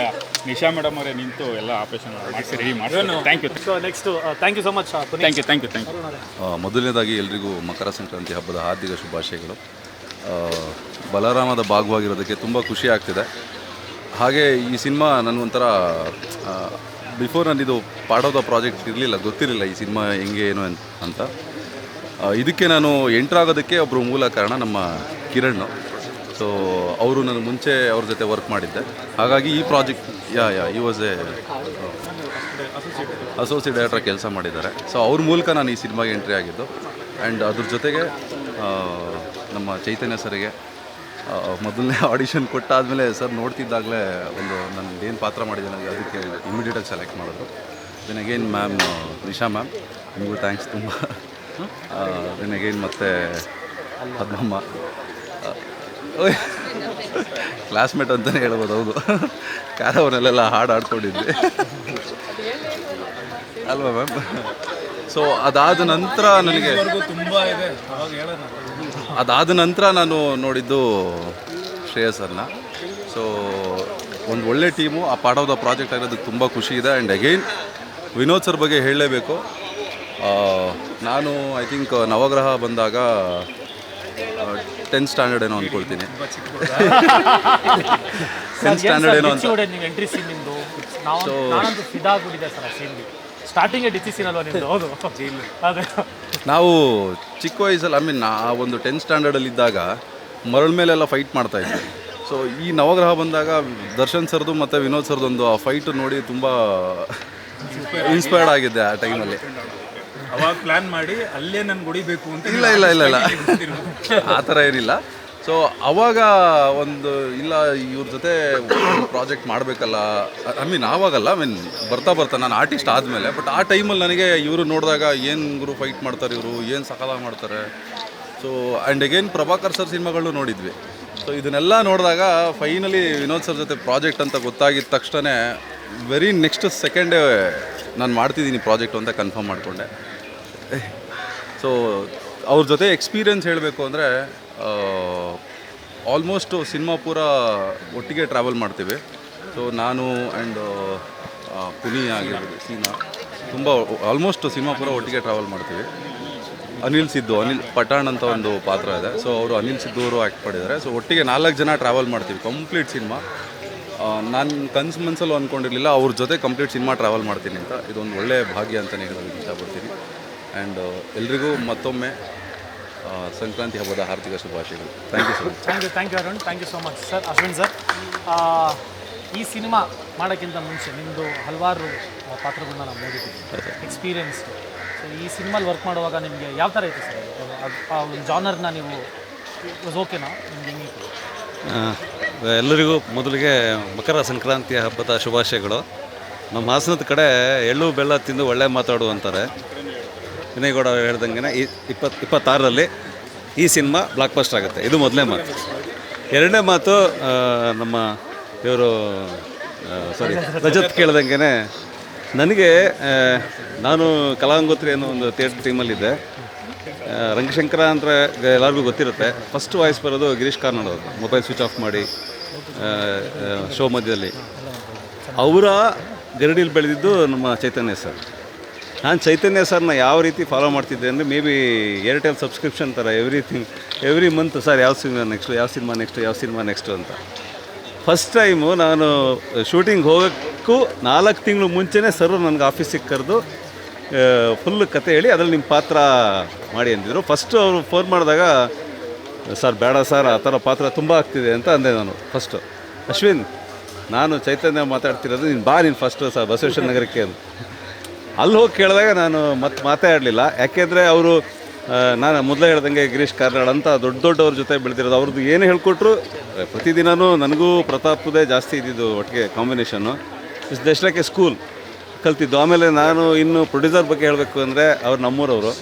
ನಿಶಾ ಮೇಡಮ್ ಅವರೇ ನಿಂತು ಎಲ್ಲ ಆಪರೇಷನ್ ಮಾಡಿಸಿ ರೆಡಿ ಮಾಡಿದ್ರು. Thank you. Next thank you so much. Thank you. ಮೊದಲನೇದಾಗಿ ಎಲ್ರಿಗೂ ಮಕರ ಸಂಕ್ರಾಂತಿ ಹಬ್ಬದ ಹಾರ್ದಿಕ ಶುಭಾಶಯಗಳು. ಬಲರಾಮದ ಭಾಗವಾಗಿರೋದಕ್ಕೆ ತುಂಬ ಖುಷಿ ಆಗ್ತಿದೆ. ಹಾಗೆ ಈ ಸಿನಿಮಾ ನನಗೊಂಥರ ಬಿಫೋರ್ ನನ್ನಿದು ಪಾರ್ಟ್ ಆಫ್ ದ ಪ್ರಾಜೆಕ್ಟ್ ಇರಲಿಲ್ಲ, ಗೊತ್ತಿರಲಿಲ್ಲ ಈ ಸಿನಿಮಾ ಹೆಂಗೆ ಏನು ಅಂತ. ಇದಕ್ಕೆ ನಾನು ಎಂಟ್ರ್ ಆಗೋದಕ್ಕೆ ಒಬ್ಬರು ಮೂಲ ಕಾರಣ ನಮ್ಮ ಕಿರಣ್. ಸೊ ಅವರು ನಾನು ಮುಂಚೆ ಅವ್ರ ಜೊತೆ ವರ್ಕ್ ಮಾಡಿದ್ದೆ. ಹಾಗಾಗಿ ಈ ಪ್ರಾಜೆಕ್ಟ್ ಈ ವಾಸ್ ಎ ಅಸೋಸಿಯೇಟ್ ಡೈರೆಕ್ಟರ್ ಕೆಲಸ ಮಾಡಿದ್ದಾರೆ. ಸೊ ಅವ್ರ ಮೂಲಕ ನಾನು ಈ ಸಿನಿಮಾಗೆ ಎಂಟ್ರಿ ಆಗಿದ್ದು. ಆ್ಯಂಡ್ ಅದ್ರ ಜೊತೆಗೆ ನಮ್ಮ ಚೈತನ್ಯ ಸರಿಗೆ ಮೊದಲನೇ ಆಡಿಷನ್ ಕೊಟ್ಟಾದಮೇಲೆ ಸರ್ ನೋಡ್ತಿದ್ದಾಗಲೇ ಒಂದು ನಾನು ಏನು ಪಾತ್ರ ಮಾಡಿದ್ದೇನೆ ಅದಕ್ಕೆ ಇಮಿಡಿಯೇಟಾಗಿ ಸೆಲೆಕ್ಟ್ ಮಾಡಿದ್ರು. Then again ma'am Nisha ma'am ನಿಮಗೂ ಥ್ಯಾಂಕ್ಸ್ ತುಂಬ. ದೆನ್ ಅಗೇನ್ ಮತ್ತು ಪದ್ಮಮ್ಮ ಕ್ಲಾಸ್ಮೇಟ್ ಅಂತಲೇ ಹೇಳ್ಬೋದು. ಹೌದು, ಕಾರವರಲ್ಲೆಲ್ಲ ಹಾಡು ಆಡ್ಕೊಂಡಿದ್ದೆ ಅಲ್ವಾ ಮ್ಯಾಮ್. ಸೊ ಅದಾದ ನಂತರ ನನಗೆ ನಾನು ನೋಡಿದ್ದು ಶ್ರೇಯಸ್ ಸರ್ನ. ಸೊ ಒಂದು ಒಳ್ಳೆ ಟೀಮು, ಆ ಪಾರ್ಟ್ ಆಫ್ ದ ಪ್ರಾಜೆಕ್ಟ್ ಆಗಿರೋದಕ್ಕೆ ತುಂಬ ಖುಷಿ ಇದೆ. ಆ್ಯಂಡ್ ಅಗೈನ್ ವಿನೋದ್ ಸರ್ ಬಗ್ಗೆ ಹೇಳಲೇಬೇಕು. ನಾನು ಐ ಥಿಂಕ್ ನವಗ್ರಹ ಬಂದಾಗ 10th ಸ್ಟ್ಯಾಂಡರ್ಡ್ ಏನೋ ಅಂದ್ಕೊಳ್ತೀನಿ. 10th ಸ್ಟ್ಯಾಂಡರ್ಡ್ ಏನೋ ಅಂತ. ನೀವು ಎಂಟ್ರಿ ಸೀನ್ ನಿಮ್ಮದು ನಾನಂತೂ ಫಿದಾಗ್ಬಿಟ್ಟಿದೆ ಸರ್ ಆ ಸೀನ್ಗೆ. ಸ್ಟಾರ್ಟಿಂಗೇ ಡಿಸಿ ಸೀನ್ ಅಲ್ವಾ ನಿಮ್ಮದು? ಹೌದು, ಅದೇ ನಾವು ಚಿಕ್ಕ ವಯಸ್ಸಲ್ಲಿ ಆ ಒಂದು 10th ಸ್ಟ್ಯಾಂಡರ್ಡಲ್ಲಿದ್ದಾಗ ಮರಳ ಮೇಲೆಲ್ಲ ಫೈಟ್ ಮಾಡ್ತಾಯಿದ್ವಿ. ಸೊ ಈ ನವಗ್ರಹ ಬಂದಾಗ ದರ್ಶನ್ ಸರ್ದು ಮತ್ತು ವಿನೋದ್ ಸರ್ದೊಂದು ಆ ಫೈಟು ನೋಡಿ ತುಂಬ ಇನ್ಸ್ಪೈರ್ಡ್ ಆಗಿದ್ದೆ ಆ ಟೈಮಲ್ಲಿ. ಅವಾಗ ಪ್ಲ್ಯಾನ್ ಮಾಡಿ ಅಲ್ಲೇ ನನ್ಗೆ ಹೊಡಿಬೇಕು ಅಂತ. ಇಲ್ಲ ಆ ಥರ ಏನಿಲ್ಲ. ಸೊ ಅವಾಗ ಒಂದು ಇಲ್ಲ ಇವ್ರ ಜೊತೆ ಪ್ರಾಜೆಕ್ಟ್ ಮಾಡಬೇಕಲ್ಲ, ಆವಾಗಲ್ಲ ಬರ್ತಾ ನಾನು ಆರ್ಟಿಸ್ಟ್ ಆದಮೇಲೆ. ಬಟ್ ಆ ಟೈಮಲ್ಲಿ ನನಗೆ ಇವರು ನೋಡಿದಾಗ ಏನು ಗುರು ಫೈಟ್ ಮಾಡ್ತಾರೆ ಇವರು, ಏನು ಸಕಾಲಾಗಿ ಮಾಡ್ತಾರೆ. So and again Prabhakar sir ಸಿನಿಮಾಗಳು ನೋಡಿದ್ವಿ. ಸೊ ಇದನ್ನೆಲ್ಲ ನೋಡಿದಾಗ ಫೈನಲಿ ವಿನೋದ್ ಸರ್ ಜೊತೆ ಪ್ರಾಜೆಕ್ಟ್ ಅಂತ ಗೊತ್ತಾಗಿದ್ದ ತಕ್ಷಣ ವೆರಿ ನೆಕ್ಸ್ಟ್ ಸೆಕೆಂಡೇ ನಾನು ಮಾಡ್ತಿದ್ದೀನಿ ಪ್ರಾಜೆಕ್ಟು ಅಂತ ಕನ್ಫರ್ಮ್ ಮಾಡಿಕೊಂಡೆ. ಸೊ ಅವ್ರ ಜೊತೆ ಎಕ್ಸ್ಪೀರಿಯನ್ಸ್ ಹೇಳಬೇಕು ಅಂದರೆ ಆಲ್ಮೋಸ್ಟು ಸಿನಿಮಾ ಪೂರ ಒಟ್ಟಿಗೆ ಟ್ರಾವೆಲ್ ಮಾಡ್ತೀವಿ. ಸೊ ನಾನು ಆ್ಯಂಡ್ ಪುನಿ ಆಗಿರ್ಬೋದು ಸೀನಾ ತುಂಬ ಆಲ್ಮೋಸ್ಟ್ ಸಿನಿಮಾ ಪೂರ ಒಟ್ಟಿಗೆ ಟ್ರಾವೆಲ್ ಮಾಡ್ತೀವಿ. ಅನಿಲ್ ಪಠಾಣ್ ಅಂತ ಒಂದು ಪಾತ್ರ ಇದೆ. ಸೊ ಅವರು ಅನಿಲ್ ಸಿದ್ದು ಅವರು ಆ್ಯಕ್ಟ್ ಮಾಡಿದ್ದಾರೆ. ಸೊ ಒಟ್ಟಿಗೆ 4 ಜನ ಟ್ರಾವೆಲ್ ಮಾಡ್ತೀವಿ ಕಂಪ್ಲೀಟ್ ಸಿನಿಮಾ. ನಾನು ಮನಸ್ಸಲ್ಲೂ ಅಂದ್ಕೊಂಡಿರಲಿಲ್ಲ ಅವ್ರ ಜೊತೆ ಕಂಪ್ಲೀಟ್ ಸಿನಿಮಾ ಟ್ರಾವೆಲ್ ಮಾಡ್ತೀನಿ ಅಂತ. ಇದೊಂದು ಒಳ್ಳೆಯ ಭಾಗ್ಯ ಅಂತಲೇ ಹೇಳೋದಕ್ಕೆ ಇಷ್ಟಪಡ್ತೀನಿ. ಆ್ಯಂಡ್ ಎಲ್ರಿಗೂ ಮತ್ತೊಮ್ಮೆ ಸಂಕ್ರಾಂತಿ ಹಬ್ಬದ ಹಾರ್ದಿಕ ಶುಭಾಶಯಗಳು. Thank you so much. Thank you Arun, thank you so much sir. Ashwin sir, ಈ ಸಿನಿಮಾ ಮಾಡೋಕ್ಕಿಂತ ಮುಂಚೆ ನಿಮ್ಮದು ಹಲವಾರು ಪಾತ್ರಗಳನ್ನ ನಾವು ನೋಡಿದ್ದೀವಿ, ಎಕ್ಸ್ಪೀರಿಯನ್ಸ್. ಸೊ ಈ ಸಿನಿಮಾಲಿ ವರ್ಕ್ ಮಾಡುವಾಗ ನಿಮಗೆ ಯಾವ ಥರ ಇತ್ತು ಸರ್? ಆ ಒಂದು ಜಾನರ್ನ ನೀವು ಓಕೆನಾ ನಿಮಗೆ? ಎಲ್ಲರಿಗೂ ಮೊದಲಿಗೆ ಮಕರ ಸಂಕ್ರಾಂತಿಯ ಹಬ್ಬದ ಶುಭಾಶಯಗಳು. ನಮ್ಮ ಹಾಸನದ ಕಡೆ ಎಳ್ಳು ಬೆಲ್ಲ ತಿಂದು ಒಳ್ಳೆ ಮಾತಾಡು ಅಂತಾರೆ. ವಿನಯಗೌಡ ಹೇಳ್ದಂಗೆ 26ರಲ್ಲಿ ಈ ಸಿನಿಮಾ ಬ್ಲಾಕ್ ಬಸ್ಟರ್ ಆಗುತ್ತೆ. ಇದು ಮೊದಲನೇ ಮಾತು. ಎರಡನೇ ಮಾತು, ನಮ್ಮ ಇವರು ರಜತ್ ಕೇಳ್ದಂಗೆ ನನಗೆ ನಾನು ಕಲಾಂಗೋತ್ರಿ ಅನ್ನೋ ಒಂದು ಥಿಯೇಟ್ರ್ ಟೀಮಲ್ಲಿದ್ದೆ. ರಂಗಶಂಕರ ಅಂದರೆ ಎಲ್ಲರಿಗೂ ಗೊತ್ತಿರುತ್ತೆ. ಫಸ್ಟ್ ವಾಯ್ಸ್ ಬರೋದು ಗಿರೀಶ್ ಕಾರ್ನಾಡ್ ಅವರು, ಮೊಬೈಲ್ ಸ್ವಿಚ್ ಆಫ್ ಮಾಡಿ ಶೋ ಮಧ್ಯದಲ್ಲಿ. ಅವರ ಗರಡಿಲಿ ಬೆಳೆದಿದ್ದು ನಮ್ಮ ಚೈತನ್ಯ ಸರ್. ನಾನು ಚೈತನ್ಯ ಸರ್ನ ಯಾವ ರೀತಿ ಫಾಲೋ ಮಾಡ್ತಿದ್ದೆ ಅಂದರೆ ಮೇ ಬಿ ಏರ್ಟೆಲ್ ಸಬ್ಸ್ಕ್ರಿಪ್ಷನ್ ಥರ ಎವ್ರಿ ಮಂತ್ ಸರ್ ಯಾವ ಸಿನಿಮಾ ನೆಕ್ಸ್ಟು ಅಂತ. ಫಸ್ಟ್ ಟೈಮು ನಾನು ಶೂಟಿಂಗ್ ಹೋಗೋಕ್ಕೂ 4 ತಿಂಗಳು ಮುಂಚೆನೇ ಸರ್ ನನಗೆ ಆಫೀಸಿಗೆ ಕರೆದು ಫುಲ್ ಕತೆ ಹೇಳಿ ಅದರಲ್ಲಿ ನಿಮ್ಮ ಪಾತ್ರ ಮಾಡಿ ಅಂದಿದ್ರು. ಫಸ್ಟು ಅವರು ಫೋನ್ ಮಾಡಿದಾಗ ಸರ್ ಬೇಡ ಸರ್, ಆ ಥರ ಪಾತ್ರ ತುಂಬ ಆಗ್ತಿದೆ ಅಂತ ಅಂದೆ ನಾನು. ಫಸ್ಟು ಅಶ್ವಿನ್, ನಾನು ಚೈತನ್ಯ ಮಾತಾಡ್ತಿರೋದು, ನೀನು ಫಸ್ಟು ಸರ್ ಬಸವೇಶ್ವರ ನಗರಕ್ಕೆ ಅಂತ. ಅಲ್ಲಿ ಹೋಗಿ ಕೇಳಿದಾಗ ನಾನು ಮಾತಾಡಲಿಲ್ಲ. ಯಾಕೆಂದರೆ ಅವರು ನಾನು ಮೊದಲೇ ಹೇಳ್ದಂಗೆ ಗಿರೀಶ್ ಕಾರ್ನಾಡ್ ಅಂತ ದೊಡ್ಡವ್ರ ಜೊತೆ ಬೆಳೆದಿರೋದು. ಅವ್ರದ್ದು ಏನು ಹೇಳ್ಕೊಟ್ರು ಪ್ರತಿದಿನವೂ ನನಗೂ ಪ್ರತಾಪ್ದೇ ಜಾಸ್ತಿ ಇದ್ದಿದ್ದು ಒಟ್ಟಿಗೆ combination. Just like A school ಕಲ್ತಿದ್ದು. ಆಮೇಲೆ ನಾನು ಇನ್ನು ಪ್ರೊಡ್ಯೂಸರ್ ಬಗ್ಗೆ ಹೇಳಬೇಕು ಅಂದರೆ ಅವ್ರು ನಮ್ಮೂರವರು,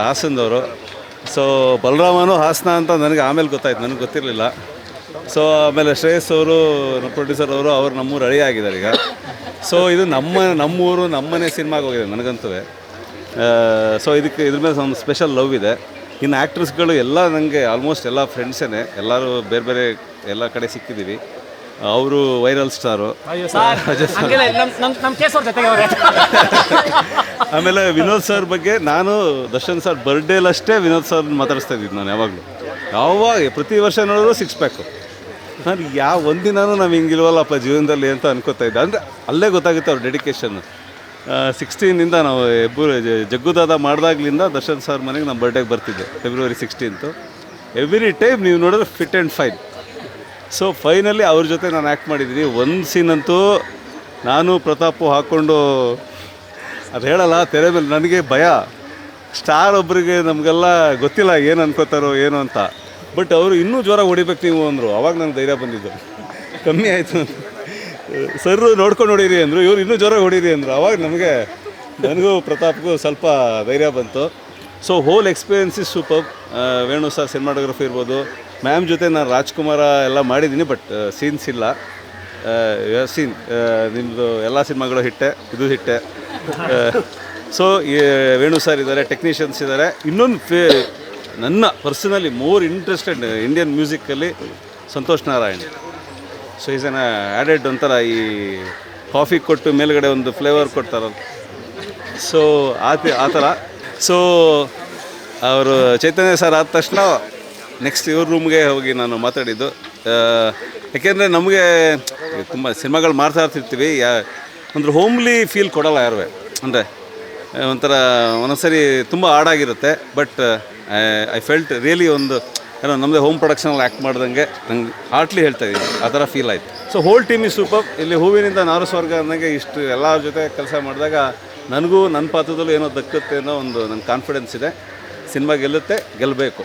ಹಾಸನದವರು. ಸೊ ಬಲರಾಮನು ಹಾಸನ ಅಂತ ನನಗೆ ಆಮೇಲೆ ಗೊತ್ತಾಯ್ತು, ನನಗೆ ಗೊತ್ತಿರಲಿಲ್ಲ. ಸೊ ಆಮೇಲೆ ಶ್ರೇಯಸ್ ಅವರು ಪ್ರೊಡ್ಯೂಸರ್ ಅವರು ನಮ್ಮೂರು ಅಳಿಯ ಆಗಿದ್ದಾರೆ ಈಗ. ಸೊ ಇದು ನಮ್ಮೂರು ನಮ್ಮನೆ ಸಿನಿಮಾಗೆ ಹೋಗಿದೆ ನನಗಂತೂ. ಸೊ ಇದ್ರ ಮೇಲೆ ಒಂದು ಸ್ಪೆಷಲ್ ಲವ್ ಇದೆ. ಇನ್ನು ಆ್ಯಕ್ಟ್ರಸ್ಗಳು ಎಲ್ಲ ನನಗೆ ಆಲ್ಮೋಸ್ಟ್ ಎಲ್ಲ ಫ್ರೆಂಡ್ಸೇ, ಎಲ್ಲರೂ ಬೇರೆ ಬೇರೆ ಎಲ್ಲ ಕಡೆ ಸಿಕ್ಕಿದ್ದೀವಿ. ಅವರು ವೈರಲ್ ಸ್ಟಾರು. ಆಮೇಲೆ ವಿನೋದ್ ಸರ್ ಬಗ್ಗೆ ನಾನು ದರ್ಶನ್ ಸರ್ ಬರ್ಡೇಲಷ್ಟೇ ವಿನೋದ್ ಸರ್ ಮಾತಾಡಿಸ್ತಾ ಇದ್ದಿದ್ದು ನಾನು ಯಾವಾಗಲೂ. ಪ್ರತಿ ವರ್ಷ ನೋಡಿದ್ರು 6 ಪ್ಯಾಕು. ನಾನು ಒಂದಿನೂ ನಾವು ಹಿಂಗಿಲ್ವಲ್ಲಪ್ಪ ಜೀವನದಲ್ಲಿ ಅಂತ ಅನ್ಕೋತಾ ಇದ್ದೆ. ಅಂದರೆ ಅಲ್ಲೇ ಗೊತ್ತಾಗುತ್ತೆ ಅವ್ರ ಡೆಡಿಕೇಶನ್. 16 ನಾವು ಜಗ್ಗುದಾದ ಮಾಡಿದಾಗ್ಲಿಂದ ದರ್ಶನ್ ಸರ್ ಮನೆಗೆ ನಮ್ಮ ಬರ್ಡೇಗೆ ಬರ್ತಿದ್ದೆ, February 16. ಎವ್ರಿ ಟೈಮ್ ನೀವು ನೋಡಿದ್ರೆ fit and fine. So finally ಅವ್ರ ಜೊತೆ ನಾನು ಆ್ಯಕ್ಟ್ ಮಾಡಿದ್ದೀನಿ. ಒಂದು ಸೀನಂತೂ ನಾನು ಪ್ರತಾಪು ಹಾಕ್ಕೊಂಡು ಅದು ಹೇಳಲ್ಲ ತೆರೆ ಮೇಲೆ, ನನಗೆ ಭಯ. ಸ್ಟಾರ್ ಒಬ್ಬರಿಗೆ ನಮಗೆಲ್ಲ ಗೊತ್ತಿಲ್ಲ ಏನು ಅನ್ಕೋತಾರೋ ಏನು ಅಂತ. ಬಟ್ ಅವರು ಇನ್ನೂ ಜ್ವರ ಹೊಡಿಬೇಕು ನೀವು ಅಂದರು. ಅವಾಗ ನನಗೆ ಧೈರ್ಯ ಬಂದಿದ್ದು, ಕಮ್ಮಿ ಆಯಿತು. ಸರ್ ನೋಡ್ಕೊಂಡು ಹೊಡೀರಿ ಅಂದರು, ಇವ್ರು ಇನ್ನೂ ಜ್ವರ ಹೊಡೀರಿ ಅಂದರು. ಅವಾಗ ನನಗೂ ಪ್ರತಾಪ್ಗೂ ಸ್ವಲ್ಪ ಧೈರ್ಯ ಬಂತು. So hole experience is super. Venu sir cinematography ಇರ್ಬೋದು, ಮ್ಯಾಮ್ ಜೊತೆ ನಾನು ರಾಜ್ಕುಮಾರ ಎಲ್ಲ ಮಾಡಿದ್ದೀನಿ, ಬಟ್ ಸೀನ್ಸ್ ಇಲ್ಲ. ಸೀನ್ ನಿಮ್ಮದು ಎಲ್ಲ ಸಿನಿಮಾಗಳು ಹಿಟ್ಟೆ, ಇದು ಹಿಟ್ಟೆ. ಸೊ ವೇಣು ಸರ್ ಇದ್ದಾರೆ, ಟೆಕ್ನಿಷಿಯನ್ಸ್ ಇದ್ದಾರೆ. ಇನ್ನೊಂದು ನನ್ನ ಪರ್ಸನಲಿ ಮೋರ್ ಇಂಟ್ರೆಸ್ಟೆಡ್ ಇಂಡಿಯನ್ ಮ್ಯೂಸಿಕ್ಕಲ್ಲಿ Santhosh Narayan. So is an added ಒಂಥರ ಈ ಕಾಫಿ ಕೊಟ್ಟು ಮೇಲುಗಡೆ ಒಂದು ಫ್ಲೇವರ್ ಕೊಡ್ತಾರಲ್ಲ, ಸೊ ಆ ಥರ. ಸೊ ಅವರು ಚೈತನ್ಯ ಸರ್ ಆದ ತಕ್ಷಣ ನೆಕ್ಸ್ಟ್ ಇವ್ರ ರೂಮ್ಗೆ ಹೋಗಿ ನಾನು ಮಾತಾಡಿದ್ದು. ಯಾಕೆಂದರೆ ನಮಗೆ ತುಂಬ ಸಿನಿಮಾಗಳು ಮಾಡ್ತಾ ಇರ್ತಿರ್ತೀವಿ, ಒಂದು ಹೋಮ್ಲಿ ಫೀಲ್ ಕೊಡೋಲ್ಲ ಯಾರು. ಅಂದರೆ ಒಂಥರ ಒಂದೊಂದ್ಸರಿ ತುಂಬ ಹಾಡಾಗಿರುತ್ತೆ, ಬಟ್ ಐ ಫೆಲ್ಟ್ ರಿಯಲಿ ಒಂದು ಏನೋ ನಮ್ಮದೇ ಹೋಮ್ ಪ್ರೊಡಕ್ಷನಲ್ಲಿ ಆ್ಯಕ್ಟ್ ಮಾಡ್ದಂಗೆ ನಂಗೆ ಹಾರ್ಟ್ಲಿ ಹೇಳ್ತಾ ಇದ್ದೀನಿ, ಆ ಥರ ಫೀಲ್ ಆಯಿತು. So whole team is super. ಇಲ್ಲಿ ಹೂವಿನಿಂದ ನಾರು ಸ್ವರ್ಗ ಅಂದಂಗೆ ಇಷ್ಟು ಎಲ್ಲರ ಜೊತೆ ಕೆಲಸ ಮಾಡಿದಾಗ ನನಗೂ ನನ್ನ ಪಾತ್ರದಲ್ಲೂ ಏನೋ ದಕ್ಕುತ್ತೆ ಅನ್ನೋ ಒಂದು ನನ್ನ ಕಾನ್ಫಿಡೆನ್ಸ್ ಇದೆ. ಸಿನಿಮಾ ಗೆಲ್ಲಬೇಕು.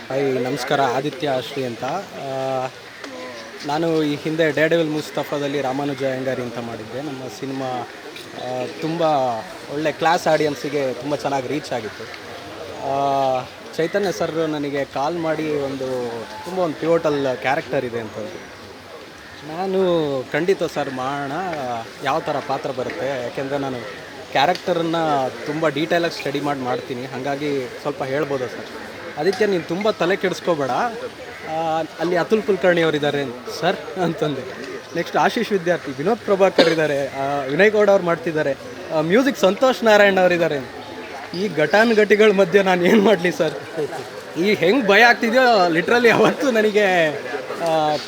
ನಮಸ್ಕಾರ, ಆದಿತ್ಯ ಶ್ರೀ ಅಂತ. ನಾನು ಈ ಹಿಂದೆ ಡೇರ್ಡೆವಿಲ್ ಮುಸ್ತಫಾದಲ್ಲಿ ರಾಮಾನುಜ ಅಯ್ಯಂಗಾರಿ ಅಂತ ಮಾಡಿದ್ದೆ. ನಮ್ಮ ಸಿನಿಮಾ ತುಂಬ ಒಳ್ಳೆ ಕ್ಲಾಸ್ ಆಡಿಯನ್ಸಿಗೆ ತುಂಬ ಚೆನ್ನಾಗಿ ರೀಚ್ ಆಗಿತ್ತು. ಚೈತನ್ಯ ಸರ್ ನನಗೆ ಕಾಲ್ ಮಾಡಿ ಒಂದು ಪಿವೋಟಲ್ ಕ್ಯಾರೆಕ್ಟರ್ ಇದೆ ಅಂತಂದು. ನಾನು ಖಂಡಿತ ಸರ್ ಮಾಡೋಣ, ಯಾವ ಥರ ಪಾತ್ರ ಬರುತ್ತೆ, ಯಾಕೆಂದರೆ ನಾನು ಕ್ಯಾರೆಕ್ಟರನ್ನು ತುಂಬ ಡೀಟೇಲಾಗಿ ಸ್ಟಡಿ ಮಾಡ್ತೀನಿ, ಹಾಗಾಗಿ ಸ್ವಲ್ಪ ಹೇಳ್ಬೋದಾ ಸರ್? ಅದಕ್ಕೆ ನೀನು ತುಂಬ ತಲೆ ಕೆಡಿಸ್ಕೋಬೇಡ, ಅಲ್ಲಿ ಅತುಲ್ ಕುಲಕರ್ಣಿ ಅವರಿದ್ದಾರೆ ಸರ್ ಅಂತಂದೆ. ನೆಕ್ಸ್ಟ್ ಆಶೀಶ್ ವಿದ್ಯಾರ್ಥಿ, ವಿನೋದ್ ಪ್ರಭಾಕರ್ ಇದ್ದಾರೆ, ವಿನಯ್ ಗೌಡ ಅವ್ರು ಮಾಡ್ತಿದ್ದಾರೆ, ಮ್ಯೂಸಿಕ್ ಸಂತೋಷ್ ನಾರಾಯಣ್ ಅವರಿದ್ದಾರೆ. ಈ ಘಟಾನುಘಟಿಗಳ ಮಧ್ಯೆ ನಾನು ಏನು ಮಾಡಲಿ ಸರ್? ಈ ಹೆಂಗೆ ಭಯ ಆಗ್ತಿದೆಯೋ ಲಿಟ್ರಲಿ ಅವತ್ತು ನನಗೆ